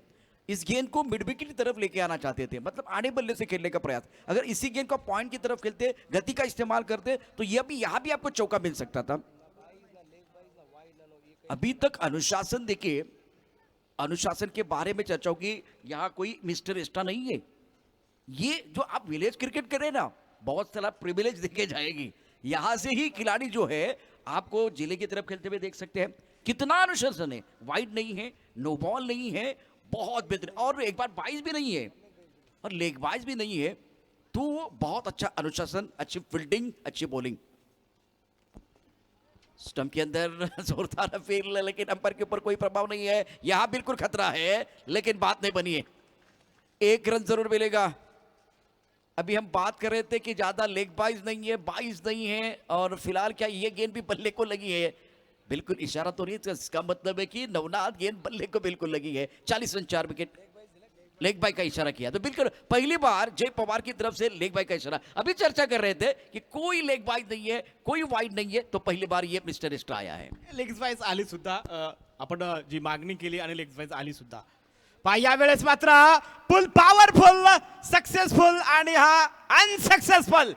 इस गेंद को मिड विकेट की तरफ लेके आना चाहते थे, मतलब आड़े बल्ले से खेलने का प्रयास। अगर इसी गेंद को पॉइंट की तरफ खेलते, गति का इस्तेमाल करते, तो ये भी यहाँ भी आपको चौका मिल सकता था। अभी तक अनुशासन देखिए, अनुशासन के बारे में चर्चा होगी, यहाँ कोई मिस्टर एक्स्ट्रा नहीं है। ये जो आप विलेज क्रिकेट कर रहे हैं ना, बहुत सारा प्रिविलेज देके जाएगी। यहां से ही खिलाड़ी जो है आपको जिले की तरफ खेलते हुए देख सकते हैं। कितना अनुशासन है, वाइड नहीं है, नो बॉल नहीं है, बहुत बेहतर, और एक बार बाइज भी नहीं है और लेग बाइज भी नहीं है, तो बहुत अच्छा अनुशासन, अच्छी फील्डिंग, अच्छी बॉलिंग। स्टंप के अंदर जोरदार अपील, लेकिन अंपायर के ऊपर कोई प्रभाव नहीं है। यहां बिल्कुल खतरा है, लेकिन बात नहीं बनी है। 1 रन जरूर मिलेगा। अभी हम बात कर रहे थे कि ज्यादा लेग बाइज नहीं है, बाइज नहीं है, और फिलहाल क्या ये गेंद भी बल्ले को लगी है? बिल्कुल इशारा तो नहीं, इसका मतलब है कि नवनाथ गेंद बल्ले को बिल्कुल लगी है। 40 रन 4 विकेट, लेग बाई का इशारा किया, तो बिल्कुल पहली बार जय पवार की तरफ से लेग बाई का इशारा। अभी चर्चा कर रहे थे कि कोई लेग बाइज नहीं है, कोई वाइड नहीं है, तो पहली बार ये मिस्टर एक्स्ट्रा आया है। लेग्स वाईज आली सुद्धा, आपण जी मागणी केली आणि लेग्स वाईज आली सुद्धा। पहा यावेळेस मात्र फुल पॉवरफुल, सक्सेसफुल आणि हा अनसक्सेसफुल,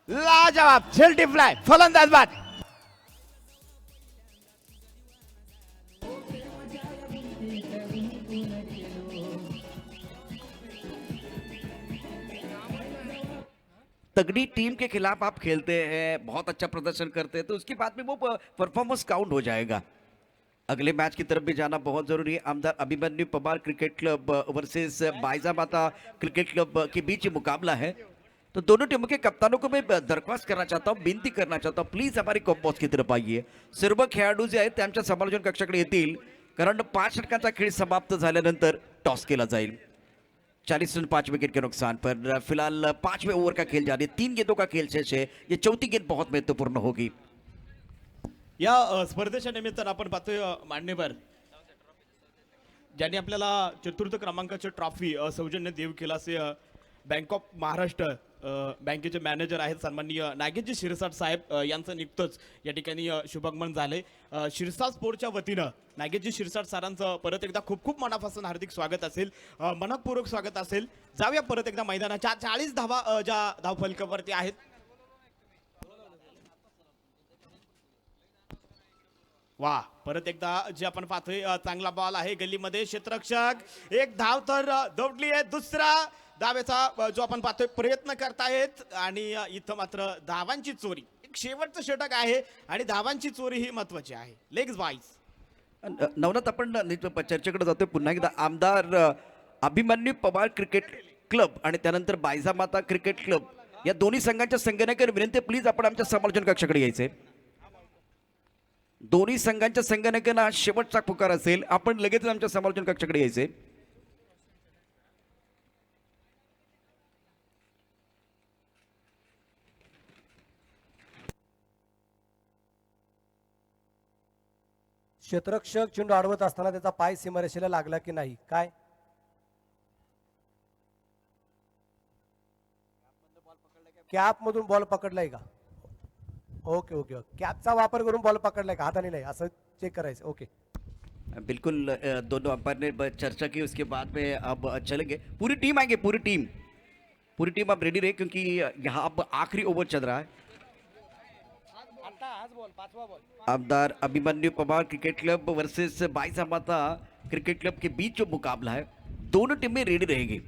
लाजवाब शेल्टी फ्लाय, फलंदाज बाद। तगड़ी टीम के खिलाफ आप खेलते हैं, बहुत अच्छा प्रदर्शन करते हैं, तो उसके बाद में वो परफॉर्मेंस काउंट हो जाएगा। अगले मैच की तरफ भी जाना बहुत जरूरी है। आमदार Abhimanyu Pawar cricket club versus Baija Mata cricket club के बीच ये मुकाबला है, तो दोनों टीमों के कप्तानों को मैं दरख्वास्त करना चाहता हूँ, विनंती करना चाहता हूँ, प्लीज हमारी कॉम्पॉस की तरफ आइए। सर्व खेळाडू जे आहेत त्यांच्या समालोचन कक्षाकडे येतील, कारण 5 षटकांचा खेळ समाप्त झाल्यानंतर टॉस केला जाईल। 40 रन 5 विकेट के नुकसान पर फिलहाल 5वें ओवर का खेल जारी है, 3 गेंदों का खेल शेष है। ये चौथी गेंद बहुत महत्वपूर्ण होगी। या स्पर्धेच्या निमित्तानं आपण पाहतोय मान्यवर ज्यांनी आपल्याला चतुर्थ क्रमांकाची ट्रॉफी सौजन्य देव केला असे बँक ऑफ महाराष्ट्र बँकेचे मॅनेजर आहेत सन्माननीय नागेशजी शिरसाट साहेब यांचं नुकतंच या ठिकाणी शुभागमन झाले। शिरसाट स्पोर्टच्या वतीनं नागेशजी शिरसाट सरांचं परत एकदा खूप खूप मनापासून हार्दिक स्वागत असेल, मनपूर्वक स्वागत असेल। जाऊया परत एकदा मैदानाच्या 40 धावा ज्या धावफलकावरती आहेत। वा, परत एकदा जे आपण पाहतोय चांगला बॉल आहे गल्लीमध्ये, क्षेत्ररक्षक, एक धाव तर दौडली आहे, दुसरा धावेचा जो आपण पाहतोय प्रयत्न करतायत, आणि इथं मात्र धावांची चोरी, एक शेवटचं षटक आहे आणि धावांची चोरी ही महत्वाची आहे। लेग्स वाईज नवनाथ, आपण चर्चेकडे जातोय पुन्हा एकदा। आमदार अभिमन्यू पवार क्रिकेट क्लब आणि त्यानंतर बायजा माता क्रिकेट क्लब या दोन्ही संघांच्या संघनायकांना विनंती, प्लीज आपण आमच्या समालोचन कक्षाकडे यायचे। दोन्ही संघांच्या संघनायकांना शेवटचा पुकार असेल, आपण लगेच आमच्या समालोचन कक्षाकडे यायचे। क्षेत्ररक्षक चेंडू अडवत असताना त्याचा पाय सीमारेषेला लागला की नाही, काय कॅप मधून बॉल पकडलाय का? ओके ओके ओके, कॅपचा वापर करून बॉल पकडलाय का, हाताने नाही, असं चेक करायचं। ओके, बिल्कुल दोनों अंपायर ने चर्चा की, उसके बाद में अब चलेंगे, पूरी टीम आएंगे, पूरी टीम अब रेडी रहे, क्योंकि यहाँ अब आखिरी ओवर चल रहा है। आमदार Abhimanyu Pawar cricket club versus Baisa Mata cricket club के बीच जो मुकाबला है, दोनों टीमें रेडी रहेगी।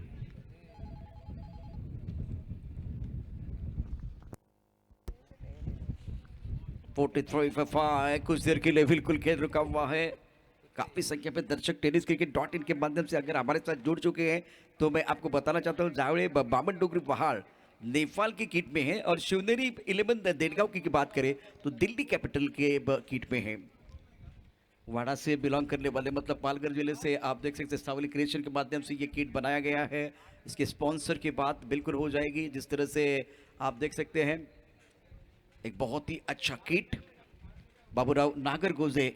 कुछ देर के लिए बिल्कुल खेल रुका हुआ है। काफी संख्या में दर्शक टेनिस क्रिकेट .in के माध्यम से अगर हमारे साथ जुड़ चुके हैं तो मैं आपको बताना चाहता हूँ, जावड़े बामन डोगरी पहाड़ नेपाल की किट में है और शिवनेरी 11 देड़गांव की बात करें तो दिल्ली कैपिटल के किट में है। वाड़ा से बिलोंग करने वाले मतलब पालघर जिले से आप देख सकते हैं सावली क्रिएशन के माध्यम से ये किट बनाया गया है। इसके स्पॉन्सर की बात बिल्कुल हो जाएगी, जिस तरह से आप देख सकते हैं एक बहुत ही अच्छा किट बाबूराव नागरगोजे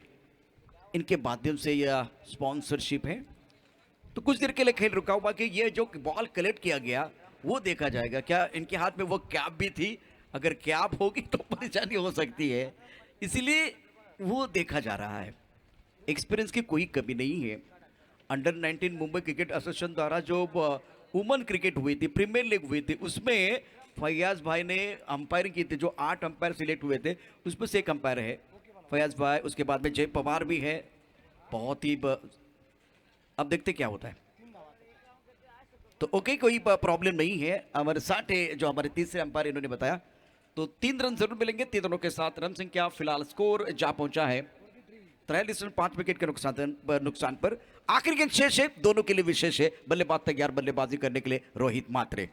इनके माध्यम से यह स्पॉन्सरशिप है। तो कुछ देर के लिए खेल रुका हुआ कि ये जो बॉल कलेक्ट किया गया वो देखा जाएगा, क्या इनके हाथ में वो कैप भी थी, अगर कैप होगी तो परेशानी हो सकती है, इसीलिए वो देखा जा रहा है। एक्सपीरियंस की कोई कमी नहीं है। अंडर 19 मुंबई क्रिकेट एसोसिएशन द्वारा जो वुमेन क्रिकेट हुई थी, प्रीमियर लीग हुई थी, उसमें फैयाज भाई ने अंपायरिंग की थी। जो 8 अंपायर सिलेक्ट हुए थे उसमें से एक अंपायर है फैयाज भाई, उसके बाद में जय पवार भी है। बहुत ही अब देखते क्या होता है। तो ओके, कोई प्रॉब्लम नहीं है। हमारे 60 जो हमारे तीसरे अंपायर इन्होंने बताया, तो 3 रन जरूर मिलेंगे। 3 रनों के साथ रन संख्या फिलहाल स्कोर जा पहुंचा है 43 रन 5 विकेट के नुकसान पर। आखिरी गेंद शेष है, दोनों के लिए विशेष है। बल्लेबाज तैयार बल्लेबाजी करने के लिए रोहित मात्रे।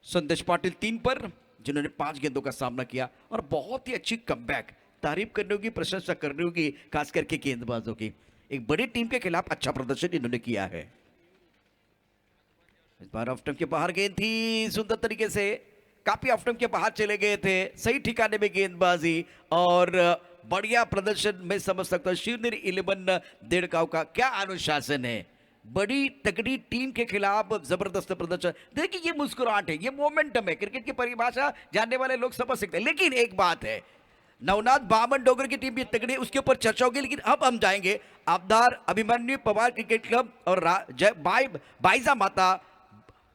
संदेश पाटिल 3 पर, जिन्होंने 5 गेंदों का सामना किया और बहुत ही अच्छी कमबैक। तारीफ करने होगी, प्रशंसा करनी होगी, खास करके गेंदबाजों की। एक बड़ी टीम के खिलाफ अच्छा प्रदर्शन इन्होंने किया है। इस बार ऑफ स्टंप के बाहर गेंद थी, सुंदर तरीके से काफी ऑफ स्टंप के बाहर चले गए थे, सही ठिकाने में गेंदबाजी और बढ़िया प्रदर्शन। मैं समझ सकता हूं शिवनेरी 11 देड़गांव का क्या अनुशासन है। बड़ी तगड़ी टीम के खिलाफ जबरदस्त प्रदर्शन। देखिए ये मुस्कुराहट है, ये मोमेंटम है। क्रिकेट की परिभाषा जानने वाले लोग समझ सकते हैं, लेकिन एक बात है, नवनाथ बामन डोगर की टीम भी तगड़ी, उसके ऊपर चर्चा होगी। लेकिन अब हम जाएंगे आबदार अभिमन्यु पवार क्रिकेट क्लब और बाईजा माता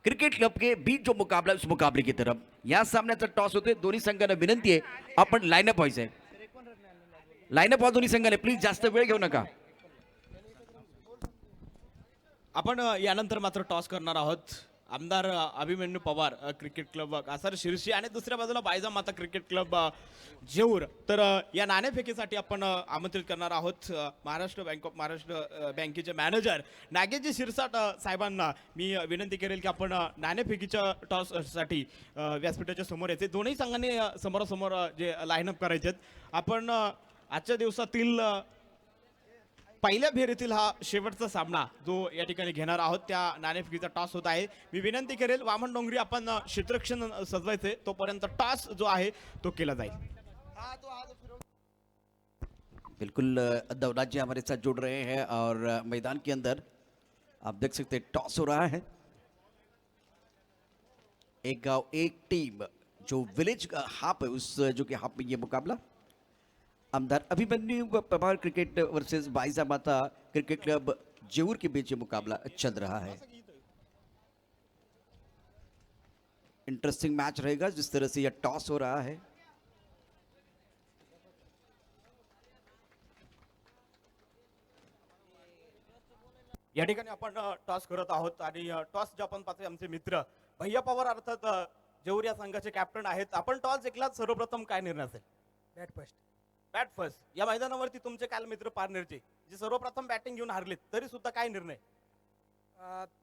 क्रिकेट क्लब के बीच जो मुकाबला, उस मुकाबले की तरफ। यहां सामने टॉस होते दोन्ही संघांना विनंती आहे आपण लाईनअप व्हायचंय। लाईनअप व्हा दोन्ही संघाने, प्लीज जास्त वेळ घेऊ नका। आपण यानंतर मात्र टॉस करणार आहोत। आमदार अभिमन्यू पवार क्रिकेट क्लब कासार शिरशी आणि दुसऱ्या बाजूला बायजा माता क्रिकेट क्लब जेऊर। तर या नाणेफेकीसाठी आपण आमंत्रित करणार आहोत महाराष्ट्र बँक ऑफ महाराष्ट्र बँकेचे मॅनेजर नागेशजी शिरसाट साहेबांना। मी विनंती करेल की आपण नाणेफेकीच्या टॉससाठी व्यासपीठाच्या समोर यायचे। दोन्ही संघांनी समोरासमोर जे लाईनअप करायचे आहेत। आपण आजच्या दिवसातील पहिल्या फेरीतील हा शेवटचा सामना जो या ठिकाणी घेणार आहोत, त्या नाणेफेकीचा टॉस होत आहे। मी विनंती करेल वामन डोंगरी आपण क्षेत्ररक्षण सजवायचे, तोपर्यंत टॉस जो आहे तो केला जाईल। बिल्कुल दौलत जी हमारे साथ जुड़ रहे हैं और मैदान के अंदर आप देख सकते हैं टॉस हो रहा है। एक गांव एक टीम, जो विलेज हाफ है, उस जो कि हाफ में ये मुकाबला आमदार अभिमन्यु पवार क्रिकेट वर्सेस बाईजा माता क्रिकेट क्लब जेऊर के बीच मुकाबला चल रहा है। इंटरेस्टिंग मैच रहेगा जिस तरह से यह टॉस हो रहा है। या ठिकाणी आपण टॉस करत आहोत आणि टॉस जे आपण पाहतोय आमचे मित्र भैया पवार अर्थात जेऊर या संघाचे कॅप्टन आहेत। आपण टॉस जिंकलात, सर्वप्रथम काय निर्णय असेल? Bat first. Bat first. या मैदानावरती तुमचे काल मित्र पार्टनरचे जे सर्वप्रथम बॅटिंग घेऊन हारलेत, तरी सुद्धा काय निर्णय?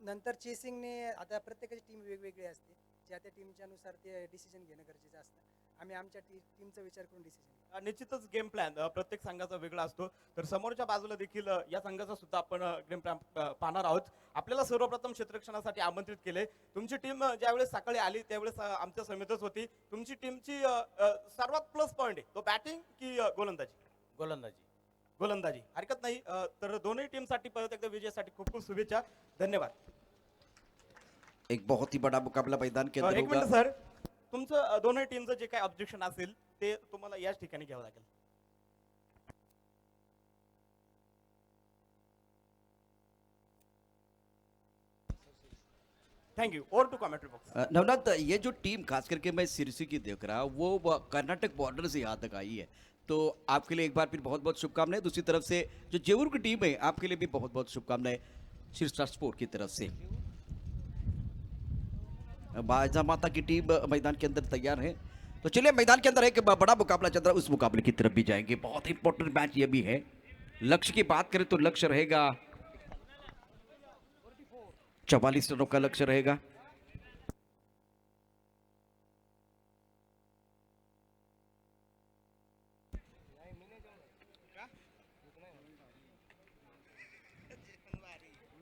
नंतर चेसिंगने आता प्रत्येकाची टीम वेगवेगळी असते, ज्या त्या टीमच्या नुसार ते डिसिजन घेणं गरजेचं असतं. आम्ही आमच्या टीमचा विचार करून डिसिजन. निश्चितच गेम प्लॅन प्रत्येक संघाचा वेगळा असतो, तर समोरच्या बाजूला देखील या संघाचा सुद्धा आपण गेम प्लॅन पाहणार आहोत। आपल्याला सर्वप्रथम क्षेत्ररक्षणासाठी आमंत्रित केले। तुमची टीम ज्यावेळेस सकाळी आली त्यावेळेस आमच्या समेतच होती। तुमची टीमची सर्वात प्लस पॉइंट आहे तो बॅटिंग की गोलंदाजी? गोलंदाजी. गोलंदाजी, हरकत नाही। तर दोन्ही टीमसाठी परत एकदा विजयासाठी खूप खूप शुभेच्छा, धन्यवाद। एक बहुत ही बड़ा मुकाबला मैदान के अंदर एक होगा। मिनिट सर, तुमचं दोन्ही टीमचं जे काही ऑब्जेक्शन असेल ते तुम्हाला याच ठिकाणी घ्यावं लागेल। Thank you. Over to commentary box. Navnath, ये जो टीम खास करके मैं सिरसी की देख रहा हूँ वो कर्नाटक बॉर्डर से यहाँ तक आई है, तो आपके लिए एक बार फिर बहुत बहुत शुभकामनाएं। दूसरी तरफ से जो जेऊर की टीम है आपके लिए भी बहुत बहुत शुभकामनाएं शीर्षा स्पोर्ट की तरफ से। बाजा माता की टीम मैदान के अंदर तैयार है, तो चलिए मैदान के अंदर एक बड़ा मुकाबला चल रहा है, उस मुकाबले की तरफ भी जाएंगे। बहुत इंपॉर्टेंट मैच ये भी है। लक्ष्य की बात करें तो लक्ष्य रहेगा 44 रनों का लक्ष्य रहेगा।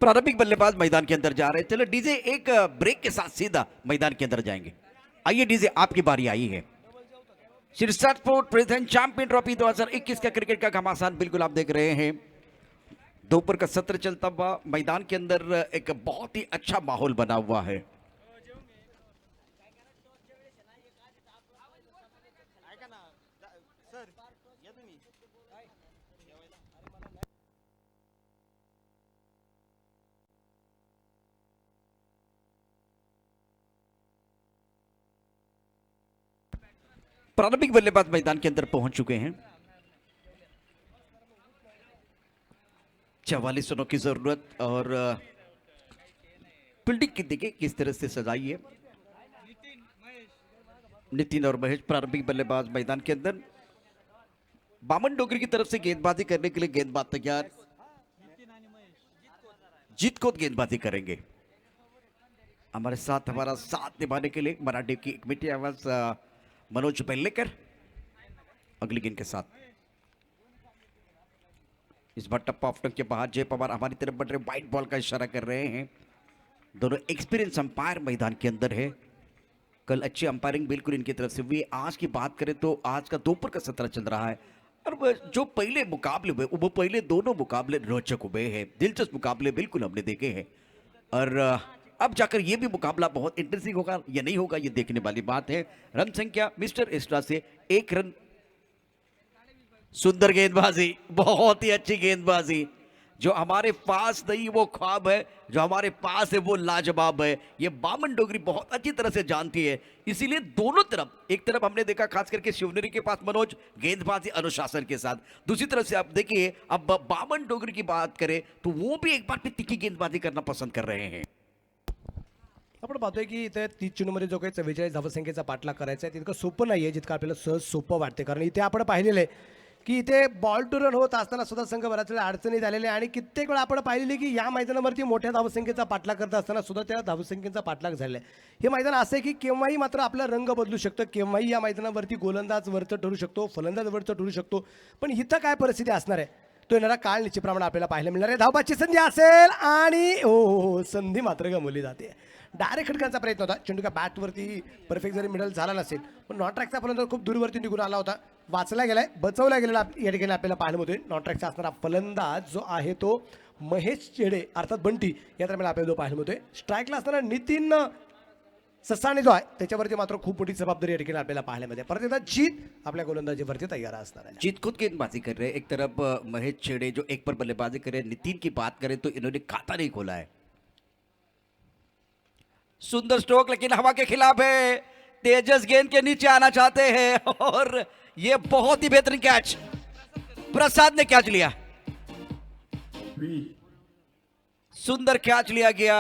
प्रारंभिक बल्लेबाज मैदान के अंदर जा रहे हैं। चलो डीजे एक ब्रेक के साथ सीधा मैदान के अंदर जाएंगे। आइए डीजे, आपकी बारी आई है। शीर्षा स्पोर्ट प्रेजेंट चैंपियन ट्रॉफी 2021 का क्रिकेट का घमासान बिल्कुल आप देख रहे हैं। दोपहर का सत्र चलता हुआ मैदान के अंदर एक बहुत ही अच्छा माहौल बना हुआ है। प्रारंभिक बल्लेबाज मैदान के अंदर पहुंच चुके हैं। 44 रनों की जरूरत और फील्डिंग की देखिए किस तरह से सजाई है। नितिन और महेश प्रारंभिक बल्लेबाज मैदान के अंदर। बामन डोगरी की तरफ से गेंदबाजी करने के लिए गेंदबाज तैयार। जीत को गेंदबाजी करेंगे। हमारे साथ हमारा साथ निभाने के लिए मराठी की एक मीठी आवाज मनोज बेल्लेकर अगली गेंद के साथ। इस बार टप्पा ऑफ टंग के बाहर जय पवार हमारी तरफ बढ़ रहे, व्हाइट बॉल का इशारा कर रहे हैं। दोनों एक्सपीरियंस अंपायर मैदान के अंदर है। कल अच्छी अंपायरिंग बिल्कुल इनकी तरफ से हुई। आज की बात करें तो आज का दोपहर का सत्र चल रहा है और जो पहले मुकाबले हुए वो पहले दोनों मुकाबले रोचक हुए हैं, दिलचस्प मुकाबले बिल्कुल हमने देखे हैं। और अब जाकर ये भी मुकाबला बहुत इंटरेस्टिंग होगा या नहीं होगा ये देखने वाली बात है। रन संख्या मिस्टर एस्ट्रा से 1 रन। सुंदर गेंदबाजी, बहुत ही अच्छी गेंदबाजी। जो हमारे पास नहीं वो ख्वाब है, जो हमारे पास है वो लाजवाब है। ये बामन डोगरी बहुत अच्छी तरह से जानती है, इसीलिए दोनों तरफ, एक तरफ हमने देखा खास करके शिवनेरी के पास मनोज गेंदबाजी अनुशासन के साथ, दूसरी तरफ से आप देखिए अब बामन डोगरी की बात करें तो वो भी एक बार फिर तिखी गेंदबाजी करना पसंद कर रहे हैं। आपण पाहतोय की इथे 30 चेंडूमध्ये जो काही 44 धावसंख्येचा पाठलाग करायचा आहे तितकं सोपं नाहीये जितकं आपल्याला सहज सोपं वाटते, कारण इथे आपण पाहिलेलं आहे की इथे बॉल टू रन होत असताना सुद्धा संघ बऱ्याच वेळा अडचणीत आलेले आहे आणि कित्येक वेळा आपण पाहिलेली की या मैदानावरती मोठ्या धावसंख्येचा पाठलाग करत असताना सुद्धा त्या धावसंख्येचा पाठलाग झालेला आहे। हे मैदान असं आहे की केव्हाही मात्र आपला रंग बदलू शकतं, केव्हाही या मैदानावरती गोलंदाज वरचं ठरू शकतो, फलंदाज वरचं ठरू शकतो, पण इथं काय परिस्थिती असणार आहे तो येणारा काळ निश्चितप्रमाणे आपल्याला पाहायला मिळणार आहे। धावबाची संधी असेल आणि हो संधी मात्र गमावली जाते। डायरेक्ट खटकांचा प्रयत्न होता, चेंडू का बॅटवरती परफेक्ट जरी मिडल झाला नसेल पण नॉन ट्रॅकचा फलंदाज खूप दूरवरती निघून आला होता, वाचला गेलाय, बचवला गेलेला या ठिकाणी आपल्याला पाहायला मिळतोय। नॉन ट्रॅकचा असणारा फलंदाज जो आहे तो महेश चेडे अर्थात बंटी या दरम्यान आपल्याला जो पाहायला मिळतोय। स्ट्राईकला असणारा नितीन ससाणे जो आहे त्याच्यावरती मात्र खूप मोठी जबाबदारी या ठिकाणी आपल्याला पाहायला मिळते। परत एकदा जीत आपल्या गोलंदाजीवरती तैयार असणार आहे। जीत खुद गेंदबाजी कर रहे हैं। एक तरफ महेश छेड़े जो एक पर बल्लेबाजी कर रहे हैं। नितिन की बात करें तो इन्होंने खाता नहीं खोला है। सुंदर स्ट्रोक लेकिन हवा के खिलाफ है, तेजस गेंद के नीचे आना चाहते हैं और ये बहुत ही बेहतरीन कैच प्रसाद ने कैच लिया। सुंदर कैच लिया गया,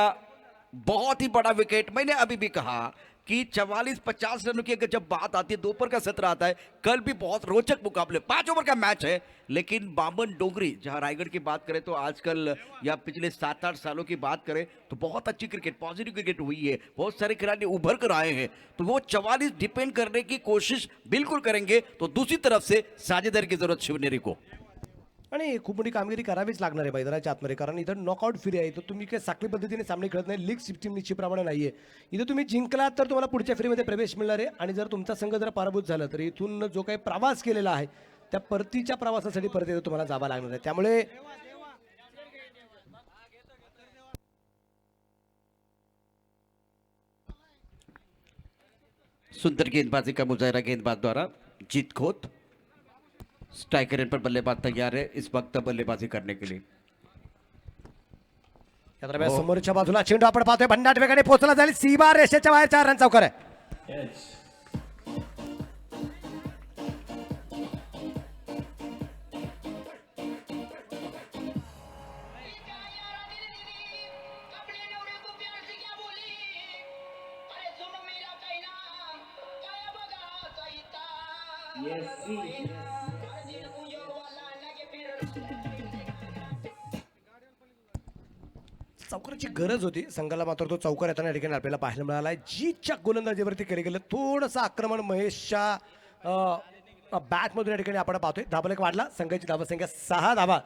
बहुत ही बड़ा विकेट। मैंने अभी भी कहा कि 44-50 रनों की अगर जब बात आती है, दोपहर का सत्र आता है, कल भी बहुत रोचक मुकाबले, 5 ओवर का मैच है, लेकिन बामन डोगरी जहां रायगढ़ की बात करें तो आजकल या पिछले 7-8 सालों की बात करें तो बहुत अच्छी क्रिकेट, पॉजिटिव क्रिकेट हुई है, बहुत सारे खिलाड़ी उभर कर आए हैं, तो वो 44 डिपेंड करने की कोशिश बिल्कुल करेंगे। तो दूसरी तरफ से साझेदारी की जरूरत शिवनेरी को, आणि खूप मोठी कामगिरी करावीच लागणार आहे मैदानाच्या आतमध्ये, कारण इथं नॉकआउट फेरी आहे, तर तुम्ही काही साखळी पद्धतीने सामने खेळत नाही, लीग सिस्टीम निश्चितप्रमाणे नाहीये। इथे तुम्ही जिंकलात तर तुम्हाला पुढच्या फेरीमध्ये प्रवेश मिळणार आहे, आणि जर तुमचा संघ जर पराभूत झाला तर इथून जो काही प्रवास केलेला आहे त्या परतीच्या प्रवासासाठी परत इथे तुम्हाला जावं लागणार आहे। त्यामुळे सुंदर गेंदबाजी का मुजाहरा गेंदबाज द्वारा। जीत खोत स्ट्राइकर इन पर बल्लेबाज तैयार है इस वक्त बल्लेबाजी करने के लिए। या दरम्यान समोरच्या बाजूला चेंडू आपण पाहतोय भन्नाट वेगाने पोहोचला जाईल सीमा रेषेच्या बाहेर 4 रन चौकार आहे. चौकाराची गरज होती संघाला, मात्र तो चौकार येताना या ठिकाणी आपल्याला पाहायला मिळाला. जीच्या गोलंदाजीवरती केले गेलं थोडंसं आक्रमण महेशच्या बॅटमधून या ठिकाणी आपण पाहतोय. धाबलेख वाढला, संघाची धावसंख्या 6 धावा.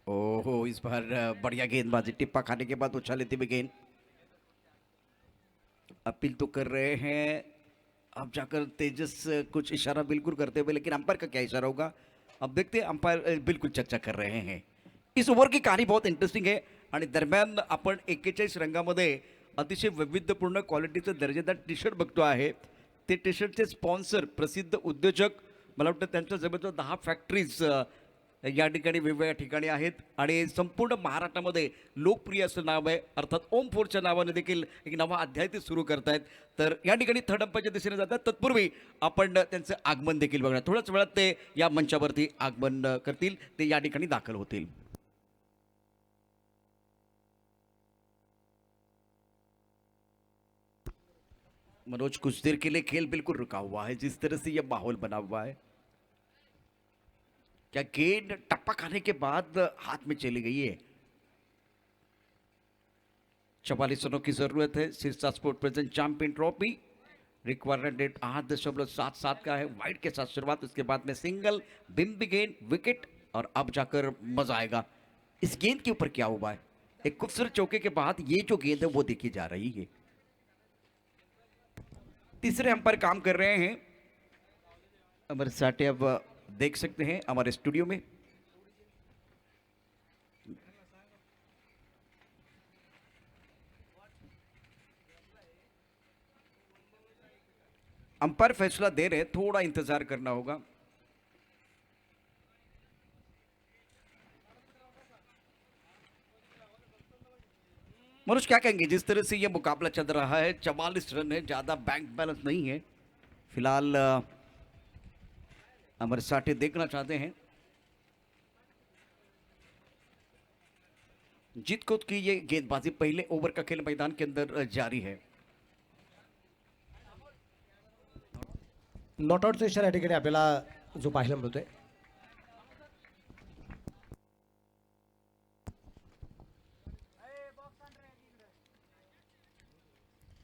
ओहो, इस बार बढ़िया गेंदबाजी, टिप्पा खाने के बाद उछाल लेती हुई गेंद. अपील तो कर रहे हैं, अब जाकर तेजस कुछ इशारा बिल्कुल करते हुए, लेकिन अंपायर का क्या इशारा होगा अब देखते हैं. अंपायर बिल्कुल चर्चा कर रहे हैं. इस ओव्हर की कहाणी बहुत इंटरेस्टिंग आहे. आणि दरम्यान आपण 41 रंगामध्ये अतिशय वैविध्यपूर्ण क्वालिटीचं दर्जेदार टी शर्ट बघतो आहे. ते टी शर्टचे स्पॉन्सर प्रसिद्ध उद्योजक, मला वाटतं त्यांच्या जवळजवळ 10 फॅक्टरीज या ठिकाणी वेगवेगळ्या ठिकाणी आहेत आणि संपूर्ण महाराष्ट्रामध्ये लोकप्रिय असं नाव आहे. अर्थात ओम फोरच्या नावाने देखील एक नवा अध्याय ते सुरू करतायत. तर या ठिकाणी थर्ड अंपायरच्या दिशेने जातात. तत्पूर्वी आपण त्यांचं आगमन देखील बघणार. थोड्याच वेळात ते या मंचावरती आगमन करतील, ते या ठिकाणी दाखल होतील. मनोज, कुछ देर के लिए खेल बिल्कुल रुका हुआ है. जिस तरह से यह माहौल बना हुआ है, क्या गेंद टप्पा खाने के बाद हाथ में चली गई है. 44 रनों की जरूरत है. Sirsa sport present champion trophy. Requirement rate 8.77 का है. वाइड के साथ शुरुआत, उसके बाद में सिंगल, बिंबी गेंद, विकेट, और अब जाकर मजा आएगा. इस गेंद के ऊपर क्या हुआ है, एक खूबसूरत चौके के बाद ये जो गेंद है वो देखी जा रही है. तीसरे अंपायर काम कर रहे हैं अमर साठे, अब देख सकते हैं हमारे स्टूडियो में. अंपायर फैसला दे रहे हैं, थोड़ा इंतजार करना होगा. मनोज, क्या कहेंगे जिस तरह से ये मुकाबला चल रहा है, 44 रन है, ज्यादा बैंक बैलेंस नहीं है फिलहाल. अमर साठे देखना चाहते हैं जीत कोत की ये गेंदबाजी. पहले ओवर का खेल मैदान के अंदर जारी है. नॉट आउटचा इशारा या ठिकाणी आपल्याला जो पाहायला मिळतोय.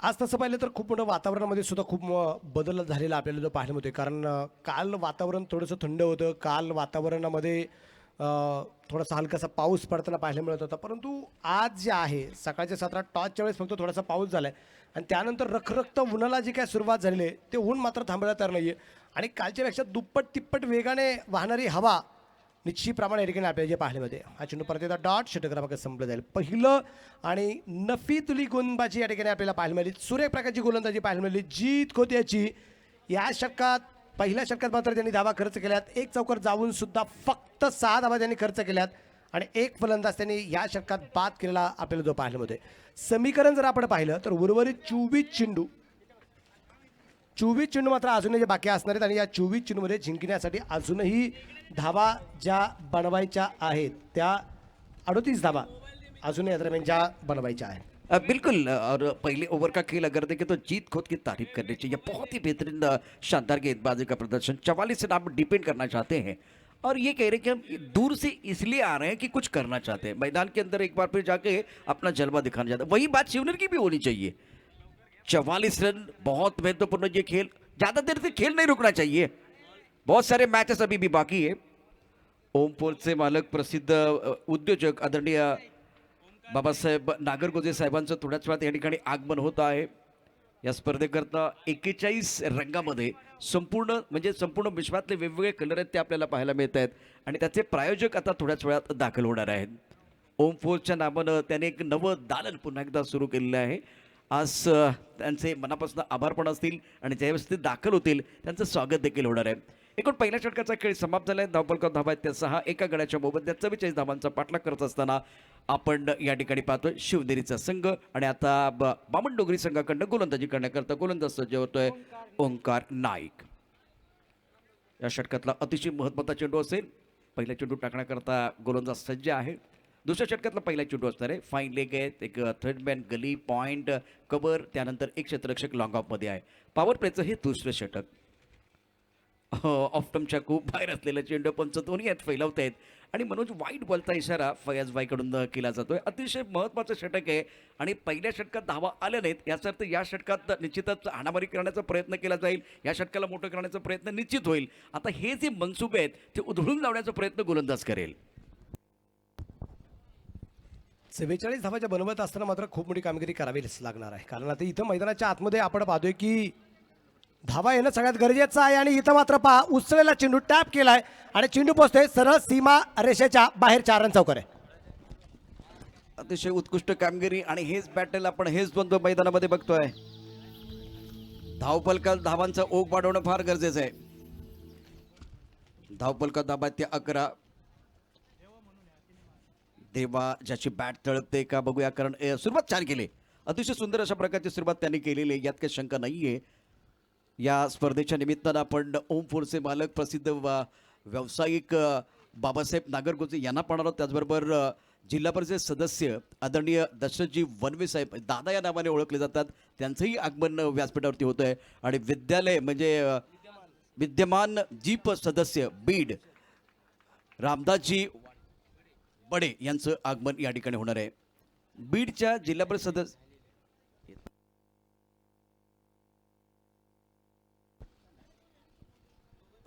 आज तसं पाहिलं तर खूप मोठं वातावरणामध्ये सुद्धा खूप बदल झालेला आपल्याला जो पाहायला मिळतोय. कारण काल वातावरण थोडंसं थंड होतं. काल वातावरणामध्ये थोडासा हलकासा पाऊस पडताना पाहायला मिळत होता. परंतु आज जे आहे सकाळच्या 7 टॉसच्या वेळेस फक्त थोडासा पाऊस झाला आहे आणि त्यानंतर रखरखत उन्हाला जी काय सुरुवात झालेली आहे ते ऊन मात्र थांबायला तयार नाही आहे. आणि कालच्यापेक्षा दुप्पट तिप्पट वेगाने वाहणारी हवा निश्चितप्रमाणे या ठिकाणी आपल्याला जे पाहायला मिळते. हा चेंडू परत एकदा डॉट षटक क्रमांक संपलं जाईल. पहिलं आणि नफीतुली गोलंदाजी या ठिकाणी आपल्याला पाहायला मिळाली. सुरेख प्रकारची गोलंदाजी पाहायला मिळाली जीत खोत्याची. या षटकात पहिल्या षटकात मात्र त्यांनी धावा खर्च केल्यात. एक चौकार जाऊन सुद्धा फक्त 6 धावा त्यांनी खर्च केल्यात आणि एक फलंदाज त्यांनी या षटकात बाद केलेला आपल्याला जो पाहायला मिळतोय. समीकरण जर आपण पाहिलं तर उर्वरित 24 चेंडू मात्र अजूनही जे बाकी असणार आहेत आणि या 24 चेंडूमध्ये जिंकण्यासाठी अजूनही धावा ज्या बनवायच्या आहेत त्या 38 धावा अजूनही या दरम्यान ज्या बनवायच्या आहेत. बिल्कुल. और पहले ओवर का खेल अगर देखें तो जीत खुद की तारीफ करनी चाहिए. बहुत ही बेहतरीन शानदार गेंदबाजी का प्रदर्शन. 44 रन आप डिपेंड करना चाहते हैं और ये कह रहे हैं कि हम दूर से इसलिए आ रहे हैं कि कुछ करना चाहते हैं, मैदान के अंदर एक बार फिर जाके अपना जलवा दिखाना चाहते हैं. वही बात शिवनर की भी होनी चाहिए. 44 रन बहुत महत्वपूर्ण ये खेल. ज्यादा देर से खेल नहीं रुकना चाहिए. बहुत सारे मैचेस अभी भी बाकी है. ओम फोर्सचे मालक प्रसिद्ध उद्योजक आदरणीय बाबासाहेब नागरगोजे साहेबांचं थोड्याच वेळात या ठिकाणी आगमन होत आहे. या स्पर्धेकरता 41 रंगामध्ये संपूर्ण विश्वातले वेगवेगळे कलर आहेत ते आपल्याला पाहायला मिळत आहेत आणि त्याचे प्रायोजक आता थोड्याच वेळात दाखल होणार आहेत. ओम फोर्सच्या नावानं त्याने एक नवं दालन पुन्हा एकदा सुरू केलेलं आहे. आज त्यांचे मनापासून आभार पण असतील आणि ज्यावेळेस ते दाखल होतील त्यांचं स्वागत देखील होणार आहे. एकूण पहिल्या षटकाचा खेळ समाप्त झाला आहे. धावफलकावर धावा आहेत त्या 6, एका गड्याच्या मोबदल्यात 44 धावांचा पाठलाग करत असताना आपण या ठिकाणी पाहतोय शिवनेरीचा संघ आणि आता बामण डोंगरी संघाकडनं गोलंदाजी करण्याकरता गोलंदाज सज्ज होतोय ओंकार नाईक. या षटकातला अतिशय महत्त्वाचा चेंडू असेल. पहिला चेंडू टाकण्याकरता गोलंदाज सज्ज आहे. दुसऱ्या षटकातला पहिला चेंडू असणार आहे. फाईन लेग आहे, एक थर्डमॅन गली पॉईंट कव्हर, त्यानंतर एक क्षेत्ररक्षक लॉंग ऑफमध्ये आहे. पॉवर प्लेचं हे दुसरं षटक. ऑफ्टमच्या खूप बाहेर असलेला चेंडू पंच दोन्ही आहेत फैलावत आहेत आणि मनोज वाईट बॉलचा इशारा फयाजबाईकडून केला जातोय. अतिशय महत्त्वाचं षटक आहे आणि पहिल्या षटकात धावा आल्या नाहीत याचा अर्थ या षटकात निश्चितच हाणामारी करण्याचा प्रयत्न केला जाईल. या षटकाला मोठं करण्याचा प्रयत्न निश्चित होईल. आता हे जे मनसुबे आहेत ते उधळून लावण्याचा प्रयत्न गोलंदाज करेल. 44 धावाच्या बनवत असताना मात्र खूप मोठी कामगिरी करावीच लागणार आहे, कारण आता इथं मैदानाच्या आतमध्ये आपण पाहतोय की धावा येणं सगळ्यात गरजेचं आहे आणि इथं मात्र पहा उचललेला चेंडू टॅप केलाय आणि चेंडू पोहोचतोय सरळ सीमा रेषेच्या बाहेर 4 रन चौकार आहे. अतिशय उत्कृष्ट कामगिरी आणि हेच बॅटल आपण हेच द्वंद्व मैदानामध्ये बघतोय. धावफलकात धावांचा ओघ वाढवणं फार गरजेचं आहे. धावफलकात धावा त्या 11. देवा ज्याची बॅट तळपते का बघूया, कारण सुरुवात छान केली. अतिशय सुंदर अशा प्रकारची सुरुवात त्यांनी केलेली आहे, यात काही शंका नाहीये. या स्पर्धेच्या निमित्तानं आपण ओम फोर्सचे मालक प्रसिद्ध व्यावसायिक बाबासाहेब नागरगोजे यांना पाहणार आहोत. त्याचबरोबर जिल्हा परिषद सदस्य आदरणीय दशरथजी वनवे साहेब दादा या नावाने ओळखले जातात, त्यांचंही आगमन व्यासपीठावरती होतं आहे. आणि विद्यालय म्हणजे विद्यमान जीप सदस्य बीड रामदासजी बडे यांचं आगमन या ठिकाणी होणार आहे. बीडच्या जिल्हा परिषद सदस्य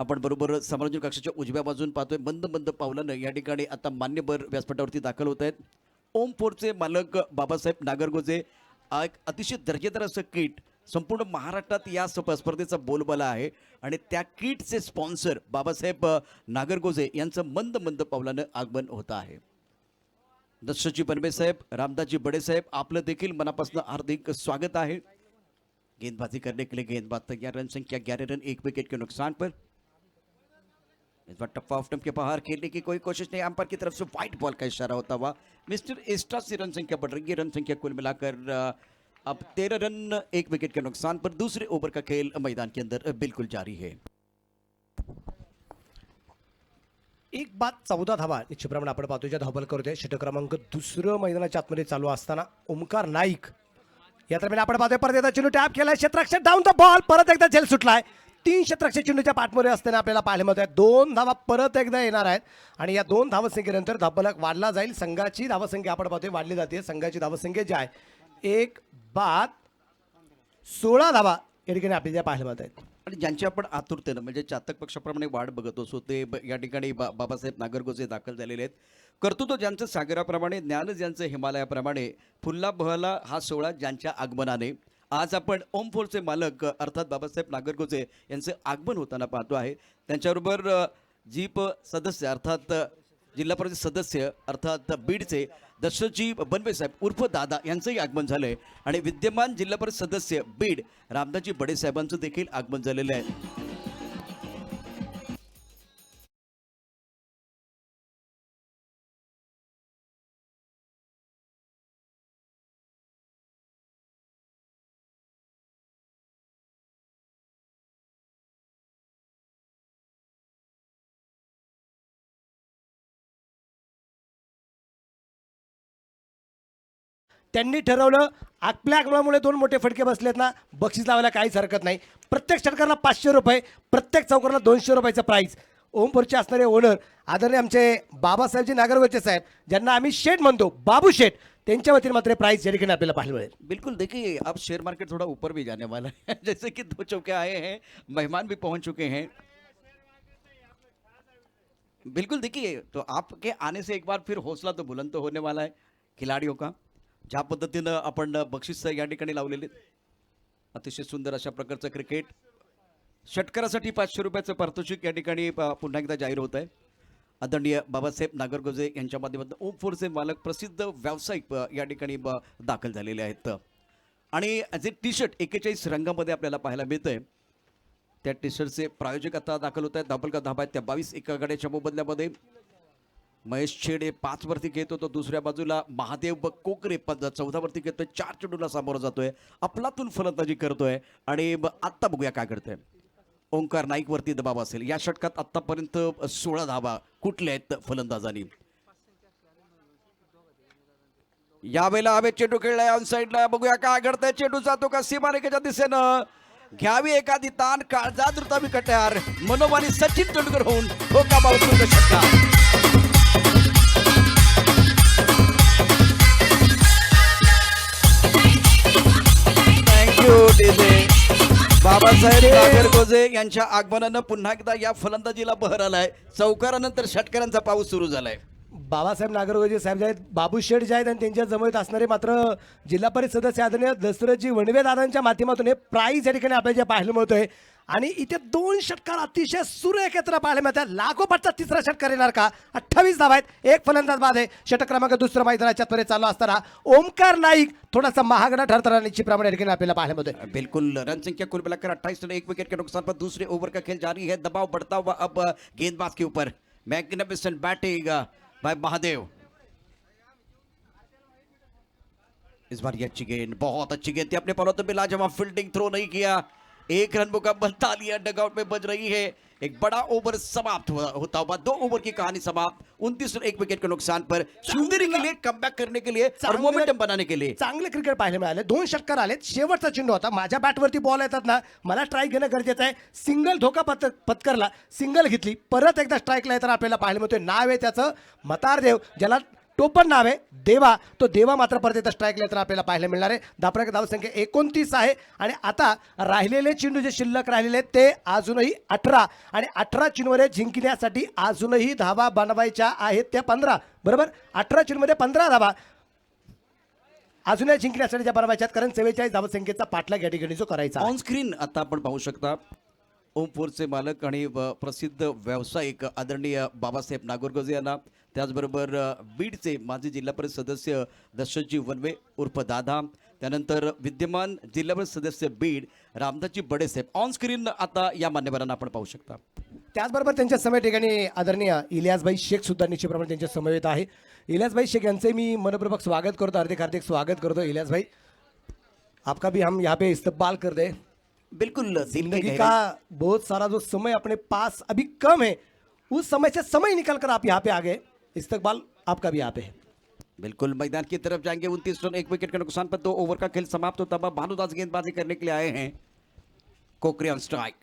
आपण बरोबर समालोचन कक्षाच्या उजव्या बाजून पाहतोय. मंद मंद पावलानं या ठिकाणी आता मान्यवर व्यासपीठावरती दाखल होत आहेत. ओम फोर्सचे मालक बाबासाहेब नागरगोजे. एक अतिशय दर्जेदार असं किट संपूर्ण महाराष्ट्रात या स्पर्धेचा बोलबाला आहे आणि त्या किटचे स्पॉन्सर बाबासाहेब नागरगोजे यांचं मंद मंद पावलानं आगमन होत आहे. दशरथजी बनवे साहेब, रामदासजी बडे साहेब, आपलं देखील मनापासून हार्दिक स्वागत आहे. गेंदबाजी करने के लिए गेंदबाज तैयार. रन संख्या 11 रन, 1 विकेट के नुकसान पर. इस बार टप्पा ऑफ स्टंप के बाहर खेलने की कोई कोशिश नहीं. अंपायर की तरफ से व्हाइट बॉल का इशारा होता हुआ मिस्टर एस्ट्रा से रन संख्या बढ़ रही है. रन संख्या कुल मिलाकर अब 13 रन, 1 विकेट के नुकसान पर. दूसरे ओवर का खेल मैदान के अंदर बिल्कुल जारी है. एक बाद 14 धावा निश्चितप्रमाणे आपण पाहतोय ज्या धावबल करतोय. षटक क्रमांक दुसरं मैदानाच्या आतमध्ये चालू असताना ओमकार नाईक या दरम्यान आपण पाहतोय परत एकदा चेंडू टॅप केलाय. क्षेत्ररक्षक डाऊन द बॉल, परत एकदा झेल सुटलाय. 3 क्षेत्ररक्षक चेंडूच्या पाठमध्ये असताना आपल्याला पाहायला मिळत आहे 2 धावा परत एकदा येणार आहेत आणि या 2 धावसंख्येनंतर धावफलक वाढला जाईल. संघाची धावसंख्या आपण पाहतोय वाढली जाते. संघाची धावसंख्या जी आहे 1 बाद 16 धावा या ठिकाणी आपल्याला पाहायला मिळत आहेत. आणि ज्यांची आपण आतुरतेनं म्हणजे चातक पक्षाप्रमाणे वाट बघत असो ते या ठिकाणी बाबासाहेब नागरगोजे दाखल झालेले आहेत. कर्तृत्व ज्यांचं सागराप्रमाणे, ज्ञान ज्यांचं हिमालयाप्रमाणे, फुलला बहला हा सोहळा ज्यांच्या आगमनाने आज आपण ओम फोर्सचे मालक अर्थात बाबासाहेब नागरगोजे यांचं आगमन होताना पाहतो आहे. त्यांच्याबरोबर जीप सदस्य अर्थात जिल्हा परिषद सदस्य अर्थात बीडचे दशरथजी बनवे साहेब उर्फ दादा यांचंही आगमन झालं आहे आणि विद्यमान जिल्हा परिषद सदस्य बीड रामदासजी बडे साहेबांचं देखील आगमन झालेलं आहे. त्यांनी ठरवलं आपल्या आगमनामुळे 2 मोठे फटके बसलेत ना, बक्षीस लावायला काहीच हरकत नाही. प्रत्येक षटकाला 500 रुपये, प्रत्येक चौकाला 200 रुपयाचं प्राईज. ओमपूरचे असणारे ओनर आदरणीय आमचे बाबासाहेबजी नागरगोजे साहेब, ज्यांना आम्ही शेठ म्हणतो, बाबू शेठ, त्यांच्या वतीने मात्र प्राइस या ठिकाणी आपल्याला पाहायला मिळेल. बिल्कुल देखिए, अब शेयर मार्केट थोड़ा ऊपर भी जाने वाला है. जैसे कि 2 चौके आए हैं, मेहमान भी पहुंच चुके हैं. बिल्कुल देखिए, तो आपके आने से एक बार फिर हौसला तो बुलंद तो होने वाला है खिलाड़ियों का. ज्या पद्धतीनं आपण बक्षीस या ठिकाणी लावलेले, अतिशय सुंदर अशा प्रकारचं क्रिकेट. षटकारासाठी 500 रुपयाचं पारितोषिक या ठिकाणी पुन्हा एकदा जाहीर होत आहे. आदरणीय बाबासाहेब नागरगोजे यांच्या माध्यमातून ओम फोर्सचे मालक प्रसिद्ध व्यावसायिक या ठिकाणी दाखल झालेले आहेत. आणि जे टी शर्ट 41 रंगामध्ये आपल्याला पाहायला मिळतंय, त्या टी शर्टचे प्रायोजक आता दाखल होत आहेत. धाबलका धाबा आहेत त्या 22 एका गाड्याच्या मोबदल्यामध्ये. महेश छेडे 5 वरती घेतो, तो दुसऱ्या बाजूला महादेव कोकरे 14 वरती घेतोय. 4 चेंडूला सामोरं जातोय, अफलातून फलंदाजी करतोय. आणि आत्ता बघूया काय करतोय. ओंकार नाईक वरती दबाव असेल. या षटकात आतापर्यंत 16 धावा कुठल्या आहेत फलंदाजांनी. यावेळेला हवे चेंडू खेळलाय ऑन साईडला. बघूया काय घडतंय. चेंडू जातो का सीमारेखेच्या दिशेनं. घ्यावी एखादी ताण, काळजात रुतावी कट्यार. मनोमानी सचिन तेंडुलकर होऊन हो का बाबा षटकार. Thank you DJ. बाबासाहेब नागरगोजे यांच्या आगमनानं पुन्हा एकदा या फलंदाजीला बहर आलाय. चौकारानंतर षटकारांचा पाऊस सुरू झालाय. बाबासाहेब नागरगोजे साहेब जे आहेत, बाबू शेठ जे आहेत आणि त्यांच्या जमळीत असणारे मात्र जिल्हा परिषद सदस्य आदरणीय दशरथजी वणवे दादांच्या माध्यमातून हे प्राईज या ठिकाणी आपल्याला जे पाहायला मिळतोय. आणि इथे 2 षटकार अतिशय सुरेख एकत्र पाहायला मिळतात. लागोपाठचा तिसरा षटकार येणार का. 28 धावा आहेत, एक फलंदाज बाद आहे. षटक क्रमांक दुसरं मैदानाच्या त्वरे चालू असताना ओमकार नाईक थोडासा महागडा ठरताना निश्चितप्रमाणे या ठिकाणी आपल्याला पाहायला मिळतोय. बिल्कुल जनसंख्या कुल मिलाकर 28 रन, 1 विकेट के नुकसान पर दूसरे ओवर का खेल जारी है. दबाव बढ़ता हुआ अब गेंदबाज के ऊपर. Magnificent batting by Mahadev. इस बार ये अच्छी गेंद, बहुत अच्छी गेंद थी. अपने पलों पे लाजवाब फील्डिंग, थ्रो नहीं किया. 1 रन मुकम्मल. तालियां डगआउट में बज रही है. एक बड़ा ओवर समाप्त होता हुआ 2 ओवर की कहानी समाप्त. 29 रन 1 विकेट के नुकसान पर शिवनेरी के लिए कमबैक करने के लिए और मोमेंटम बनाने के लिए चांगले क्रिकेट पाहायला मिळाले. 2 षटकार आलेत. शेवटचा चेंडू होता. माझ्या बॅटवरती बॉल येतात ना, मला स्ट्राईक घेणं गरजेचं आहे. सिंगल धोका पत्करला, सिंगल घेतली, परत एकदा स्ट्राईकला येताना आपल्याला पाहायला मिळतोय. नाव आहे त्याचं मतारदेव, ज्याला टोपण नाव आहे देवा. तो देवा मात्र परत एकदा स्ट्राईकला येताना आपल्याला पाहायला मिळणार आहे. धापराक धावसंख्या 29 आहे. आणि आता राहिलेले चेंडू जे शिल्लक राहिलेले आहेत ते अजूनही 18. आणि 18 चेंडूमध्ये जिंकण्यासाठी अजूनही धावा बनवायच्या आहेत त्या 15. बरोबर, 18 चेंडूमध्ये 15 धावा अजूनही जिंकण्यासाठी ज्या बनवायच्या आहेत. कारण 44 धावसंख्येचा पाठलाग या ठिकाणी जो करायचा. ऑन स्क्रीन आता आपण पाहू शकता ओम फोर्सचे मालक आणि प्रसिद्ध व्यावसायिक आदरणीय बाबासाहेब नागरगोजे यांना, त्याचबरोबर बीडचे माजी जिल्हा परिषद सदस्य दशरथजी वनवे उर्फ दादा, त्यानंतर विद्यमान जिल्हा परिषद सदस्य बीड रामदासजी बडेसाहेब. ऑन स्क्रीन आता या मान्यवरांना आपण पाहू शकता. त्याचबरोबर त्यांच्या समय ठिकाणी आदरणीय इलियासभाई शेख सुद्धा निश्चितप्रमाणे त्यांच्या समवेत आहे. इलियासभाई शेख यांचे मी मनपूर्वक स्वागत करतो, हार्दिक स्वागत करतो. इलियासभाई, आपका भी हम यहाँ पे इस्तकबाल कर दे. बिल्कुल जिंदगी का बहुत सारा जो समय अपने पास अभी कम है, उस समय से समय निकल कर आप यहाँ पे आ गए. इस्तकबाल आपका भी यहाँ पे है. बिल्कुल मैदान की तरफ जाएंगे. 29 रन 1 विकेट के नुकसान पर 2 ओवर का खेल समाप्त होता है. भानुदास गेंदबाजी करने के लिए आए हैं. कोकरे ऑन स्ट्राइक.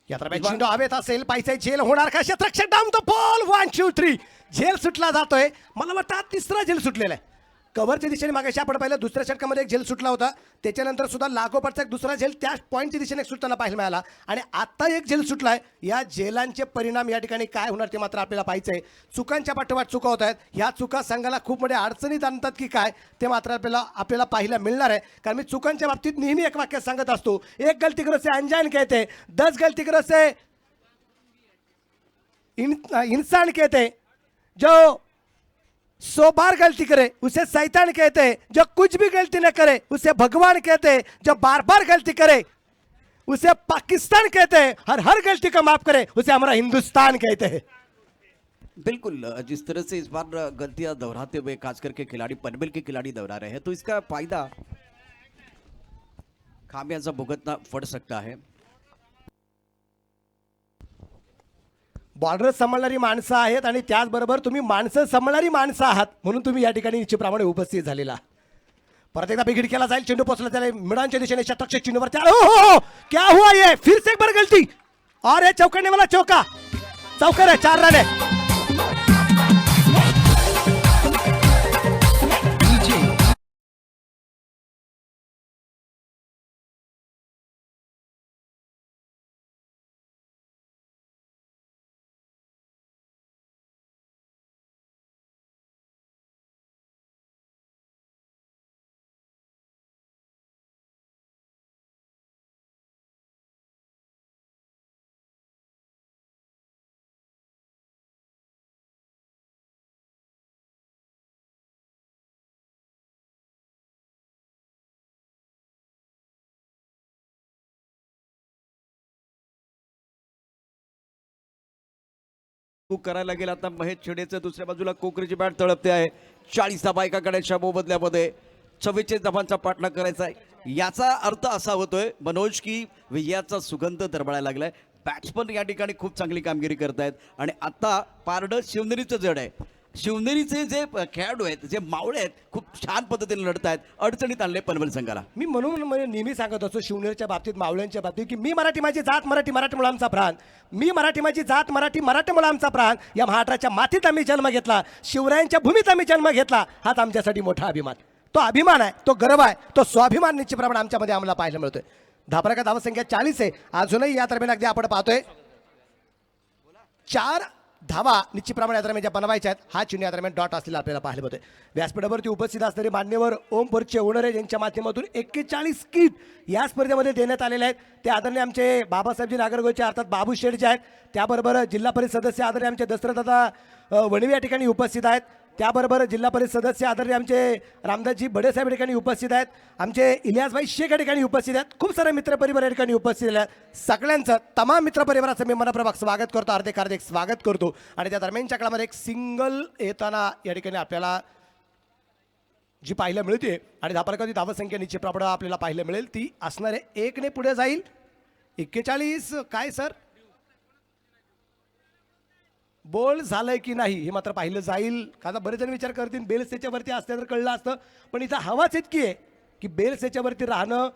यात्रा चेंडू हवेत असेल, पाहिजे झेल होणार का. क्षेत्ररक्षक डाऊन द बॉल, 1 2 3. झेल सुटला जातोय. मला वाटतं हा 3रा झेल सुटलेला आहे. कव्हरच्या दिशेने मागाशी आपण पाहिलं दुसऱ्या षटकामध्ये एक झेल सुटला होता. त्याच्यानंतर सुद्धा लागोपाठचा एक दुसरा झेल त्या पॉईंटच्या दिशेने सुटताना पाहायला मिळाला. आणि आता एक झेल सुटलाय. या झेलांचे परिणाम या ठिकाणी काय होणार ते मात्र आपल्याला पाहायचं आहे. चुकांच्या पाठोपाठ चुका होत आहेत. ह्या चुका संघाला खूप मोठ्या अडचणीत आणतात की काय ते मात्र आपल्याला पाहायला मिळणार आहे. कारण मी चुकांच्या बाबतीत नेहमी एक वाक्य सांगत असतो, एक गलती करो से अनजान कहते, 10 गलती करो से इंसान कहते, जो 100 बार गलती करे उसे शैतान कहते हैं, जो कुछ भी गलती न करे उसे भगवान कहते हैं, जो बार बार गलती करे उसे पाकिस्तान कहते हैं, हर गलती को माफ करे उसे हमारा हिंदुस्तान कहते हैं. बिल्कुल जिस तरह से इस बार गलतियां दोहराते हुए खास करके खिलाड़ी पनवेल के खिलाड़ी दोहरा रहे हैं, तो इसका फायदा खामियाजा भुगतना पड़ सकता है. बॉर्डर सांभाळणारी माणसं आहेत आणि त्याचबरोबर तुम्ही माणसं सांभाळणारी माणसं आहात म्हणून तुम्ही या ठिकाणी निश्चितप्रमाणे उपस्थित झालेला. परत एकदा बिघड केला जाईल. चेंडू पोचला त्याला मिडांच्या दिशेने शतकच्या चिन्हवर. हो क्या हुआ ये, फिर से एक बार गलती और ये चौकने वाला चौका. चौकर है, 4 रन है. करायला गेला आता महेश छेडेचं दुसऱ्या बाजूला कोकरीची बॅट तळपते आहे. 40 धाबा एका गड्याच्या मोबदल्यामध्ये 44 धाबांचा पाठलाग करायचा आहे. याचा अर्थ असा होतोय मनोज की विजयाचा सुगंध दरवळायला लागलाय. बॅट्समन या ठिकाणी खूप चांगली कामगिरी करतायत आणि आता पारडं शिवनेरीचं जड आहे. शिवनेरीचे जे खेळाडू आहेत जे मावळे आहेत खूप छान पद्धतीने लढत आहेत. अडचणीत आणले पनवेल संघाला. मी म्हणून म्हणजे नेहमी सांगत असतो शिवनेरच्या बाबतीत मावळ्यांच्या बाबतीत की मी मराठी माझी जात मराठी मराठी मुळे आमचा प्राण. मी मराठी माझी जात मराठी मराठी मुळे आमचा प्राण. या महाराष्ट्राच्या मातीत आम्ही जन्म घेतला. शिवरायांच्या भूमीत आम्ही जन्म घेतला. हाच आमच्यासाठी मोठा अभिमान. तो अभिमान आहे, तो गर्व आहे, तो स्वाभिमान निश्चितप्रमाणे आमच्यामध्ये आम्हाला पाहायला मिळतोय. धाबा धावसंख्या 40 आहे. अजूनही या दरम्यान अगदी आपण पाहतोय 4 धावा निश्चितप्रमाणे या दरम्यान ज्या बनवायच्या आहेत. हा चिन्ह या दरम्यान डॉट असलेला आपल्याला पाहायला मिळतोय. व्यासपीठावरती उपस्थित असणारे मान्यवर ओम पोरचे ओनरे यांच्या माध्यमातून 41 किट या स्पर्धेमध्ये देण्यात आलेले आहेत. ते आदरणीय आमचे बाबासाहेबजी नागरगोचे अर्थात बाबू शेठ जे आहेत. त्याबरोबर जिल्हा परिषद सदस्य आदरणीय आमचे दशरथदादा वणवे या ठिकाणी उपस्थित आहेत. त्याबरोबर जिल्हा परिषद सदस्य आदरणीय आमचे रामदासजी बडेसाहेब या ठिकाणी उपस्थित आहेत. आमचे इलियासभाई शेख या ठिकाणी उपस्थित आहेत. खूप सारे मित्रपरिवार या ठिकाणी उपस्थित आहेत. सगळ्यांचं तमाम मित्रपरिवाराचं मी मनपूर्वक स्वागत करतो. हार्दिक स्वागत करतो. आणि त्या दरम्यानच्या काळामध्ये एक सिंगल येताना या ठिकाणी आपल्याला जी पाहायला मिळते आणि धापारकाची धावसंख्या निश्चितप्रमाणे आपल्याला पाहायला मिळेल. ती असणारे 1 ने पुढे जाईल. 41 काय सर बोल झालंय की नाही हे मात्र पाहिलं जाईल. का बरेच जण विचार करतील बेल्स त्याच्यावरती असते तर कळलं असतं. पण इथं हवाच इतकी आहे की बेल्स त्याच्यावरती राहणं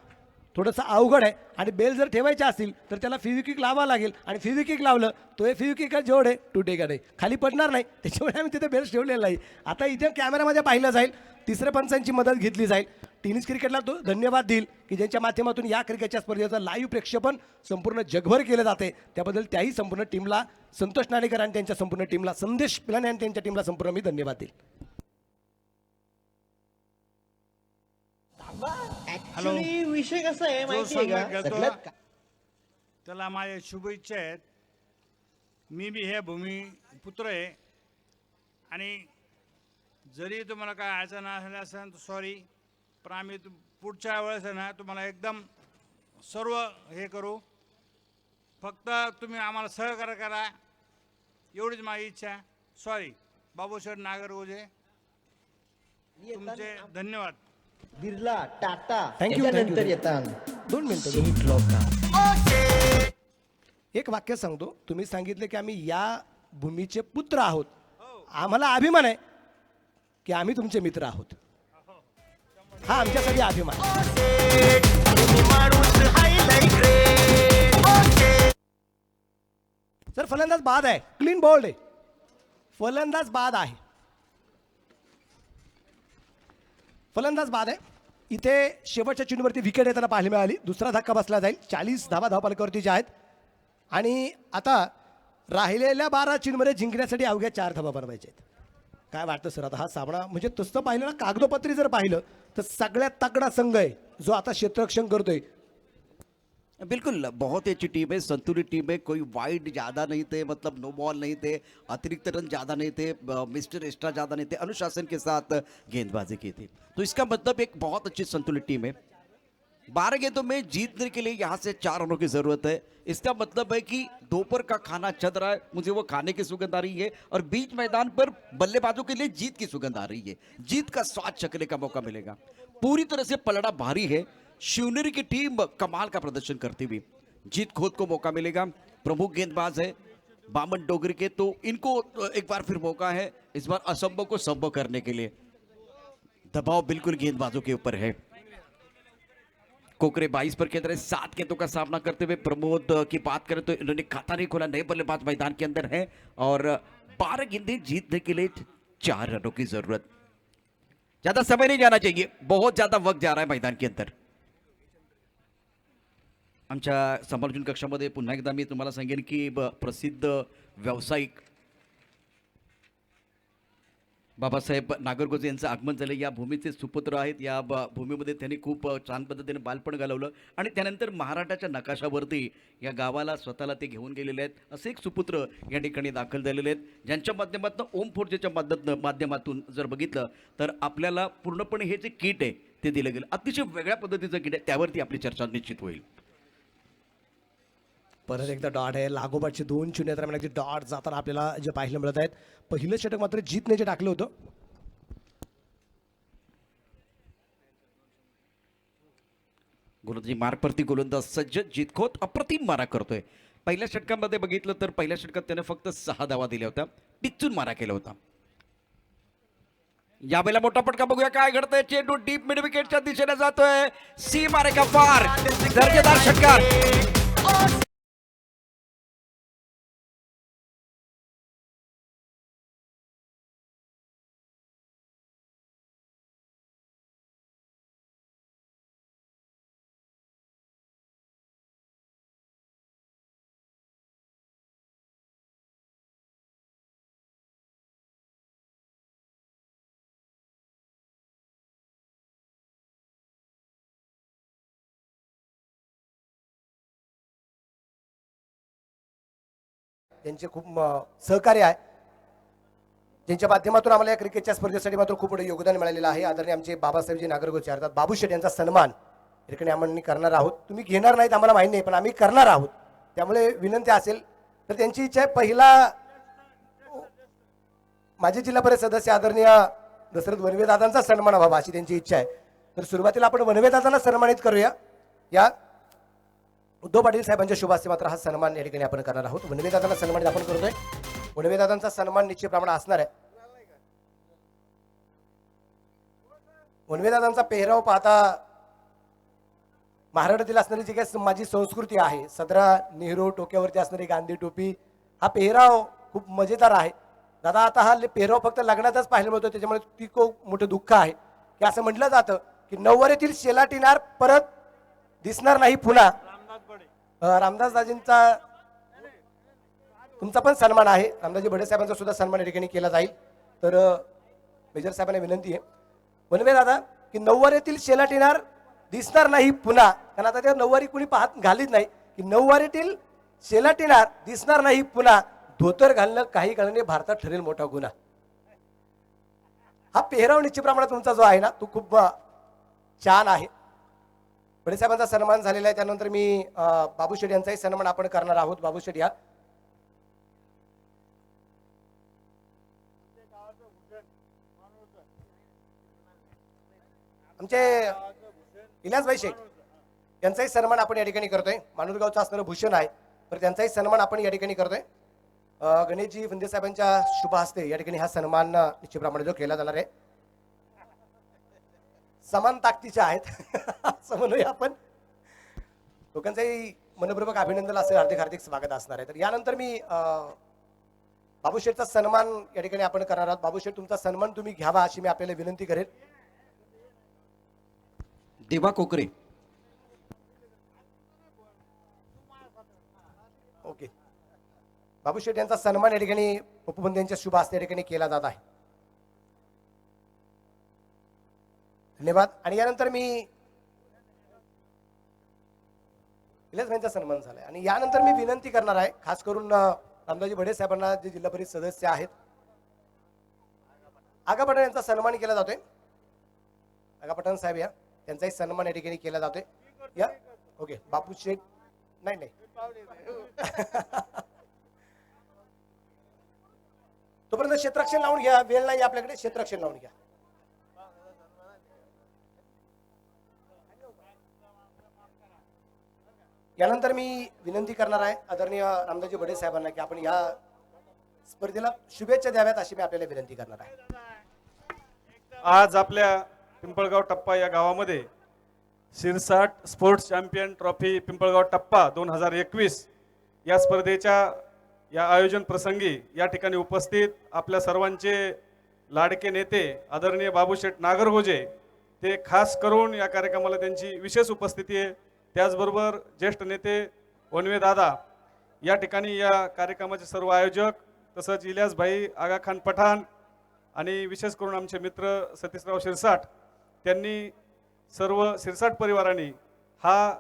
थोडंसं अवघड आहे. आणि बेल जर ठेवायचे असतील तर त्याला फिविकिक लावावं लागेल. आणि फिविकिक लावलं तो हे फिविकिक जोड आहे तुटे का नाही खाली पडणार नाही. त्याच्यामुळे आम्ही तिथे बेल्स ठेवलेला नाही. आता इथे कॅमेरामध्ये पाहिलं जाईल. तिसऱ्या पंचांची मदत घेतली जाईल. टेनिस क्रिकेटला तो धन्यवाद देईल की ज्यांच्या माध्यमातून या क्रिकेटच्या स्पर्धेचं लाईव्ह प्रेक्षेपण संपूर्ण जगभर केलं जाते. त्याबद्दल त्याही संपूर्ण टीमला संतोष नाणेकर आणि त्यांच्या संपूर्ण टीमला संदेश पिलाने आणि त्यांच्या टीमला संपूर्ण मी धन्यवाद देईल. ऍक्च्युली विषय कसा आहे माहिती आहे का सगळ्यात त्याला माझ्या शुभेच्छा आहेत. मी बी हे भूमिपुत्र आहे आणि जरी तुम्हाला काय अडचण असल्या असेल तर सॉरी. पण आम्ही पुढच्या वेळेस आहे ना तुम्हाला एकदम सर्व हे करू. फक्त तुम्ही आम्हाला सहकार्य करा एवढीच माझी इच्छा. सॉरी. बाबूशेठ नागरगोजे तुमचे धन्यवाद. बिर्ला टाटा थँक्यू नंतर येतात 2 मिनिटं. एक वाक्य सांगतो. तुम्ही सांगितले की आम्ही या भूमीचे पुत्र आहोत. आम्हाला अभिमान आहे की आम्ही तुमचे मित्र आहोत. हा आमच्यासाठी अभिमान. सर फलंदाज बाद आहे. क्लीन बॉल्ड आहे. फलंदाज बाद आहे. फलंदाज बाद आहे. इथे शेवटच्या चेंडूवरती विकेट येताना पाहायला मिळाली. दुसरा धक्का बसला जाईल. 40 धावा धावपालकावरती ज्या आहेत. आणि आता राहिलेल्या 12 चेंडूमध्ये जिंकण्यासाठी अवघ्या 4 धावा बनवायच्या आहेत. काय वाटतं सर आता हा सामना म्हणजे तसं पाहिलं ना कागदोपत्री जर पाहिलं तर सगळ्यात तगडा संघ आहे जो आता क्षेत्ररक्षण करतोय. बिल्कुल बहुत ही अच्छी टीम है. संतुलित टीम है. कोई वाइड ज़्यादा नहीं थे मतलब नो बॉल नहीं थे. अतिरिक्त रन ज़्यादा नहीं थे. मिस्टर एक्स्ट्रा ज़्यादा नहीं थे. अनुशासन के साथ गेंदबाजी की थी. तो इसका मतलब एक बहुत अच्छी संतुलित टीम है. 12 गेंदों में जीतने के लिए यहाँ से 4 रनों की जरूरत है. इसका मतलब है कि दोपहर का खाना चल रहा है. मुझे वो खाने की सुगंध आ रही है और बीच मैदान पर बल्लेबाजों के लिए जीत की सुगंध आ रही है. जीत का स्वाद चखने का मौका मिलेगा. पूरी तरह से पलड़ा भारी है. शिवनेरी की टीम कमाल का प्रदर्शन करती हुई जीत खोद को मौका मिलेगा. प्रमुख गेंदबाज है बामन डोगरी के. तो इनको एक बार फिर मौका है इस बार असंभव को संभव करने के लिए. दबाव बिल्कुल गेंदबाजों के ऊपर है. कोकरे 22 पर केंद्र है. 7 गेंदों का सामना करते हुए प्रमोद की बात करें तो इन्होंने खाता नहीं खोला. नए बल्लेबाज मैदान के अंदर है और 12 गेंदें जीतने के लिए 4 रनों की जरूरत. ज्यादा समय नहीं जाना चाहिए. बहुत ज्यादा वक्त जा रहा है मैदान के अंदर. आमच्या समालोचन कक्षामध्ये पुन्हा एकदा मी तुम्हाला सांगेन की प्रसिद्ध व्यावसायिक बाबासाहेब नागरगोजे यांचं आगमन झालं. या भूमीचे सुपुत्र आहेत. या भूमीमध्ये त्यांनी खूप छान पद्धतीने बालपण घालवलं आणि त्यानंतर महाराष्ट्राच्या नकाशावरती या गावाला स्वतःला ते घेऊन गेलेले आहेत. असे एक सुपुत्र या ठिकाणी दाखल झालेले आहेत ज्यांच्या माध्यमातून ओम फोर्जेच्या माध्यमातून जर बघितलं तर आपल्याला पूर्णपणे हे जे किट आहे ते दिलं गेलं. अतिशय वेगळ्या पद्धतीचं किट आहे. त्यावरती आपली चर्चा निश्चित होईल. परत एकदा डॉट आहे, लागोपाठचे 2-0 दरम्यान डॉट जाताना आपल्याला जे पाहायला मिळत आहेत. पहिलं षटक मात्र जीतने जे टाकलं होतं. गोलंदाजी मार्गप्रती गोलंदाज सज्ज जितखोत अप्रतिम मारा करतोय. पहिल्या षटकामध्ये बघितलं तर पहिल्या षटकात त्याने फक्त 6 धावा दिल्या होत्या, टिचून मारा केला होता. यावेळेला मोठा पटका बघूया काय घडतंय. चेंडू डीप मिड विकेटच्या दिशेने जातोय. सी मारेगा पार, दर्जेदार षटकार. त्यांचे खूप सहकार्य आहे, ज्यांच्या माध्यमातून आम्हाला या क्रिकेटच्या स्पर्धेसाठी मात्र खूप मोठं योगदान मिळालेलं आहे. आदरणीय आमचे बाबासाहेबजी नागरगोचे अर्थात बाबू शेठ यांचा सन्मान या ठिकाणी आम्ही करणार आहोत. तुम्ही घेणार नाहीत आम्हाला माहिती नाही, पण आम्ही करणार आहोत. त्यामुळे विनंती असेल तर त्यांची इच्छा आहे, पहिला माजी जिल्हा परिषद सदस्य आदरणीय दशरथ वनवे दादांचा सन्मान व्हावा अशी त्यांची इच्छा आहे. तर सुरुवातीला आपण वनवे दादांना सन्मानित करूया. या उद्धव पाटील साहेबांच्या शुभ हस्ते मात्र हा सन्मान या ठिकाणी आपण करणार आहोत. वनवे दादांना सन्मानित आपण करतोय. वनवे दादांचा सन्मान निश्चितप्रमाणे असणार आहे. वनवे दादांचा पेहराव पाहता महाराष्ट्रातील असणारी जी काही माझी संस्कृती आहे, सदरा नेहरू टोक्यावरती असणारी गांधी टोपी, हा पेहराव खूप मजेदार आहे. दादा आता हा पेहराव फक्त लग्नातच पाहायला मिळतो, त्याच्यामुळे ती खूप मोठं दुःख आहे की असं म्हटलं जातं की नऊवारीतील शेलाटीनार परत दिसणार नाही पुन्हा. रामदास दाजींचा तुमचा पण सन्मान आहे. रामदासजी भडे साहेबांचा सुद्धा सन्मान या ठिकाणी केला जाईल. तर मेजर साहेबांना विनंती आहे वनवे दादा की नऊवारीतील शेलाटीनार दिसणार नाही पुन्हा, कारण आता त्या नऊवारी कुणी पाहत घालीत नाही की नऊवारीतील शेलाटीनार दिसणार नाही पुन्हा. धोतर घालणं काही काळाने भारतात ठरेल मोठा गुन्हा. हा पेहराव निश्चितप्रमाणात तुमचा जो आहे ना तो खूप छान आहे. भडे साहेबांचा सन्मान झालेला आहे. त्यानंतर मी बाबू शेठ यांचाही सन्मान आपण करणार आहोत. बाबू शेठ या आमचे इलियासभाई शेख यांचाही सन्मान आपण या ठिकाणी करतोय. माणूरगावचं असणारं भूषण आहे, तर त्यांचाही सन्मान आपण या ठिकाणी करतोय. गणेशजी फुंदे साहेबांच्या शुभ हस्ते या ठिकाणी हा सन्मान निश्चितप्रमाणे जो केला जाणार आहे. समान ताकदीच्या आहेत असं म्हणूया आपण. लोकांचंही मनपूर्वक अभिनंदन असेल, हार्दिक हार्दिक स्वागत असणार आहे. तर यानंतर मी बाबू शेठचा सन्मान या ठिकाणी आपण करणार आहोत. बाबू शेठ तुमचा सन्मान तुम्ही घ्यावा अशी मी आपल्याला विनंती करेन. देवा कोकरे. ओके, बाबू शेठ यांचा सन्मान या ठिकाणी उपबंध यांच्या शुभ हस्ते या ठिकाणी केला जात आहे. धन्यवाद. आणि यानंतर मी इलियासभाईंचा सन्मान झालाय. आणि यानंतर मी विनंती करणार आहे खास करून रामदासजी भडे साहेबांना, जे जिल्हा परिषद सदस्य आहेत, आगा पठाण यांचा सन्मान केला जातोय. आगा पठाण साहेब या त्यांचाही सन्मान या ठिकाणी केला जातोय. या ओके, बापू शेठ नाही नाही तोपर्यंत क्षेत्ररक्षण लावून घ्या, वेळ नाही आपल्याकडे, क्षेत्ररक्षण लावून घ्या. यानंतर मी विनंती करणार आहे आदरणीय रामदासजी भडे साहेबांना की आपण या स्पर्धेला शुभेच्छा द्याव्यात अशी मी आपल्याला विनंती करणार आहे. आज आपल्या पिंपळगाव टप्पा या गावामध्ये Shirsat sports champion trophy Pimpalgaon टप्पा 2021 या स्पर्धेच्या या आयोजन प्रसंगी या ठिकाणी उपस्थित आपल्या सर्वांचे लाडके नेते आदरणीय बाबूशेठ नागरगोजे, ते खास करून या कार्यक्रमाला त्यांची विशेष उपस्थिती आहे. त्याचबरोबर ज्येष्ठ नेते वनवे दादा या ठिकाणी या कार्यक्रमाचे सर्व आयोजक, तसंच इलियासभाई आगाखान पठाण आणि विशेष करून आमचे मित्र सतीशराव शिरसाट, त्यांनी सर्व शिरसाट परिवारांनी हा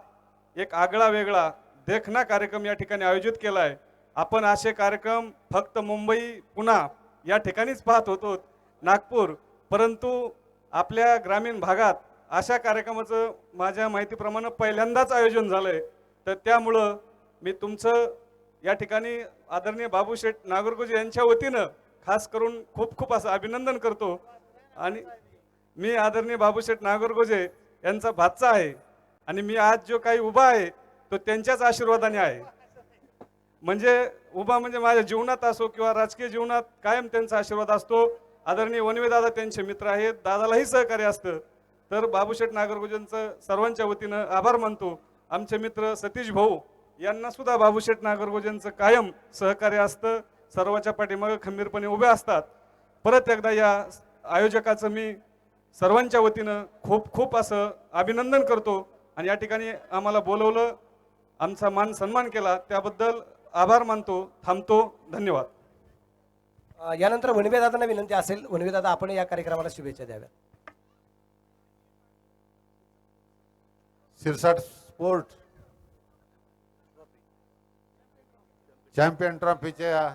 एक आगळा वेगळा देखणा कार्यक्रम या ठिकाणी आयोजित केला आहे. आपण असे कार्यक्रम फक्त मुंबई पुणे या ठिकाणीच पाहत होतो, नागपूर, परंतु आपल्या ग्रामीण भागात अशा कार्यक्रमाचं माझ्या माहितीप्रमाणे पहिल्यांदाच आयोजन झालंय. तर त्यामुळं मी तुमचं या ठिकाणी आदरणीय बाबूशेठ नागरगोजे यांच्या वतीनं खास करून खूप खूप असं अभिनंदन करतो. आणि मी आदरणीय बाबूशेठ नागरगोजे यांचा भाचा आहे आणि मी आज जो काही उभा आहे तो त्यांच्याच आशीर्वादाने आहे. म्हणजे उभा म्हणजे माझ्या जीवनात असो किंवा राजकीय जीवनात कायम त्यांचा आशीर्वाद असतो. आदरणीय वनवे दादा त्यांचे मित्र आहेत, दादालाही सहकार्य असतं. तर बाबूशेठ नागरगोजेंचं सर्वांच्या वतीनं आभार मानतो. आमचे मित्र सतीश भाऊ यांना सुद्धा बाबूशेठ नागरगोजेंचं कायम सहकार्य असतं, सर्वाच्या पाठीमागे खंबीरपणे उभे असतात. परत एकदा या आयोजकाचं मी सर्वांच्या वतीनं खूप खूप असं अभिनंदन करतो आणि या ठिकाणी आम्हाला बोलवलं, आमचा मान सन्मान केला त्याबद्दल आभार मानतो. थांबतो. धन्यवाद. यानंतर वनवे दादांना विनंती असेल, वनवे दादा आपण या कार्यक्रमाला शुभेच्छा द्याव्या. सिरसाट स्पोर्ट चॅम्पियन ट्रॉफीच्या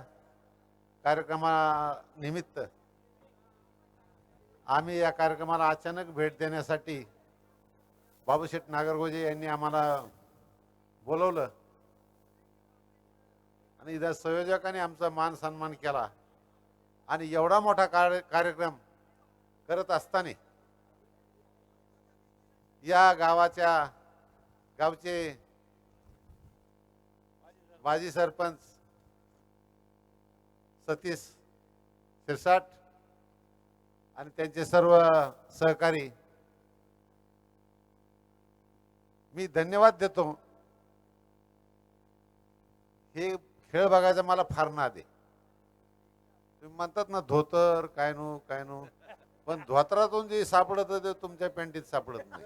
कार्यक्रमानिमित्त आम्ही या कार्यक्रमाला अचानक भेट देण्यासाठी बाबूशेठ नागरगोजे यांनी आम्हाला बोलवलं आणि इथं संयोजकांनी आमचा मान सन्मान केला आणि एवढा मोठा कार्यक्रम करत असताना या गावचे माजी सरपंच सतीश सिरसाट आणि त्यांचे सर्व सहकारी मी धन्यवाद देतो. हे खेळ बघायचा मला फार नाद आहे. तुम्ही म्हणतात ना धोतर काय नो पण धोतरातून जे सापडत ते तुमच्या पॅन्टीत सापडत नाही.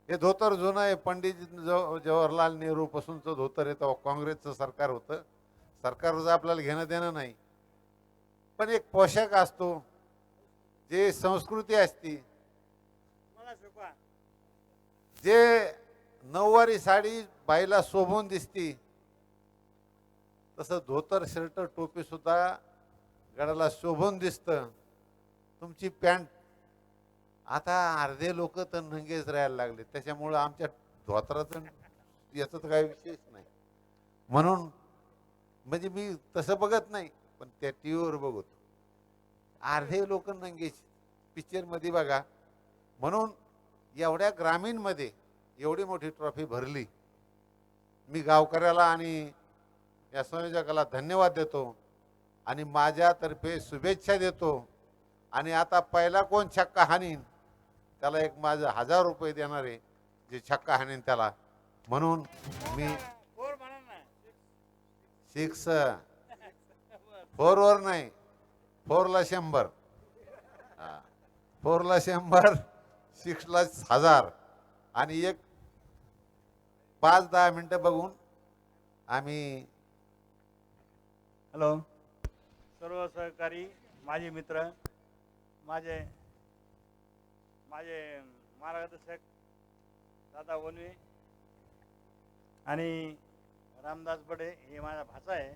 हे धोतर जुनं आहे, पंडित जवाहरलाल नेहरू पासूनचं धोतर आहे. तेव्हा काँग्रेसचं सरकार होतं. सरकारचं आपल्याला घेणं देणं नाही, पण एक पोशाख असतो, जे संस्कृती असती, जे नऊवारी साडी बाईला शोभून दिसती, तसं धोतर शर्ट टोपी सुद्धा गडाला शोभून दिसतं. तुमची पॅन्ट आता अर्धे लोक तर नंगेच राहायला लागले, त्याच्यामुळं आमच्या धोतराचं याचं तर काही विशेष नाही. म्हणून म्हणजे मी तसं बघत नाही, पण त्या टी व्हीवर बघतो अर्धे लोक नंगेच पिक्चरमध्ये बघा. म्हणून एवढ्या ग्रामीणमध्ये एवढी मोठी ट्रॉफी भरली. मी गावकऱ्याला आणि या संयोजकाला धन्यवाद देतो आणि माझ्यातर्फे शुभेच्छा देतो. आणि आता पहिला कोण छक्का हाणीन त्याला एक माझं 1000 रुपये देणार आहे, जे छक्का हाणीन त्याला. म्हणून मी 6 4वर नाही, 4ला 100, 4ला 100, 6ला 1000 आणि एक 5-10 मिनिटं बघून आम्ही. हॅलो सर्व सहकारी, माझे मित्र, माझे मार्गदर्शक दादा वनवे आणि रामदास बडे हे माझा भाचा आहे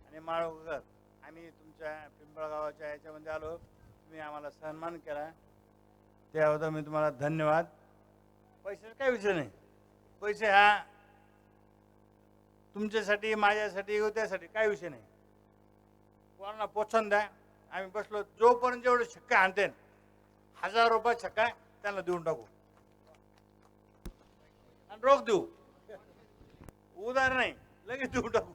आणि माळवकर. आम्ही तुमच्या पिंपळगावाच्या याच्यामध्ये आलो, तुम्ही आम्हाला सन्मान केला त्याबद्दल मी तुम्हाला धन्यवाद. पैशाचा काय विषय नाही, पैसे हा तुमच्यासाठी माझ्यासाठी त्यासाठी काय विषय नाही. कोणाला प्रोत्साहन द्या. आम्ही बसलो जोपर्यंत जेवढे छक्का आणते 1000 रुपये छक्का त्यांना देऊन टाकू आणि रोख देऊ, उधार नाही, लगेच देऊन टाकू.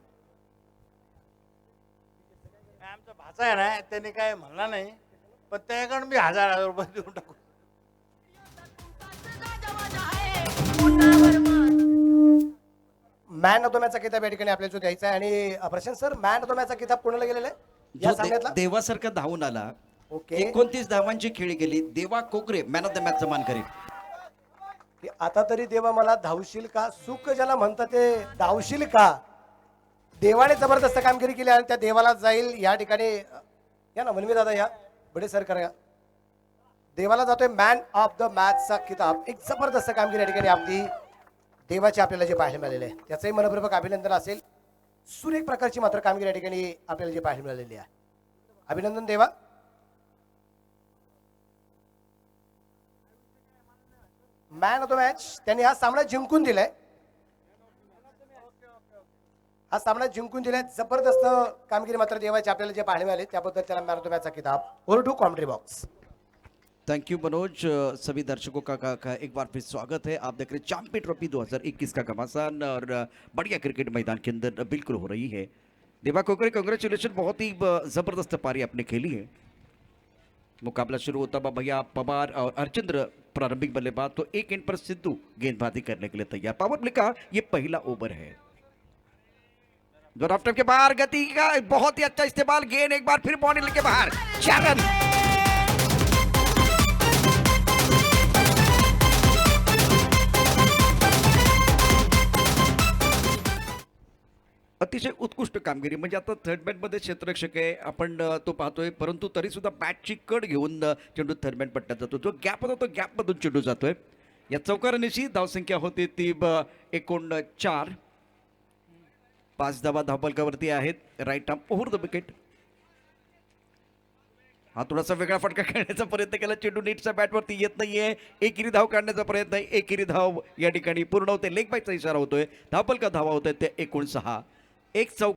आमचा भाचा आहे ना, त्याने काय म्हणला नाही, पण त्याकडून मी 1000 रुपये देऊन टाकू. मॅन ऑफ द मॅचचा किताब या ठिकाणी आपल्याला जो द्यायचा आहे. आणि Prashant sir, man of the मॅचचा किताब कोणाला गेलेला आहे या सामन्यातला? देवासारखा धावून आला. ओके, 29 धावांची खेळी गेली. देवा कोकरे मॅन ऑफ द मॅचचा मान करेल. की आता तरी देवा मला धावशील का, सुख ज्याला म्हणतात ते धावशील का. देवाने जबरदस्त कामगिरी केली आणि त्या देवाला जाईल या ठिकाणी. या ना वनवे दादा, या बडे सर करा. देवाला जातोय मॅन ऑफ द मॅचचा किताब. एक जबरदस्त कामगिरी या ठिकाणी आपली देवाचे आपल्याला जे पाहायला मिळालेले आहे त्याचंही मनपूर्वक अभिनंदन असेल. सुरेख प्रकारची मात्र कामगिरी या ठिकाणी आपल्याला जे पाहायला मिळालेली आहे. अभिनंदन देवा. मॅन ऑफ द मॅच त्यांनी हा सामना जिंकून दिलाय हा सामना जिंकून दिलाय. जबरदस्त कामगिरी मात्र देवाची आपल्याला जे पाहायला मिळाले त्याबद्दल त्याला मॅन ऑफ द मॅचचा किताब. Over to commentary box. Thank you Manoj. सभी दर्शकों का एक बार फिर स्वागत है. आप देख रहे हैं चैंपियन ट्रॉफी 2021 का घमासान और बढ़िया क्रिकेट मैदान के अंदर बिल्कुल हो रही है. देवा कोकरे, कांग्रेचुलेशन, बहुत ही जबरदस्त पारी आपने खेली है. मुकाबला शुरू होता भैया पवार और हरचंद्र प्रारंभिक बल्लेबाज, तो एक एंड पर सिद्धू गेंदबाजी करने के लिए तैयार. पावर प्ले का ये पहला ओवर है. दो राफ्टर के बाहर गति का बहुत ही अच्छा इस्तेमाल. गेंद एक बार फिर बाउंड्री के बाहर. 4 रन. अतिशय उत्कृष्ट कामगिरी. म्हणजे आता थर्डमॅनमध्ये क्षेत्ररक्षक आहे आपण तो पाहतोय, परंतु तरी सुद्धा बॅटची कड घेऊन चेंडू थर्डमॅन पट्ट्यात जातो. जो गॅप होता तो गॅपमधून चेंडू जातोय. या चौकारांची धावसंख्या होती ती 49. 5 धावा धावफलकावरती आहेत. Right arm over the wicket. हा थोडासा वेगळा फटका खेळण्याचा प्रयत्न केला. चेंडू नीटच्या बॅटवरती येत नाहीये. एकेरी धाव काढण्याचा प्रयत्न आहे. एकेरी धाव या ठिकाणी पूर्ण होते. लेग बायचा इशारा होतोय. धावफलका धावा होतोय ते 59. एक चौक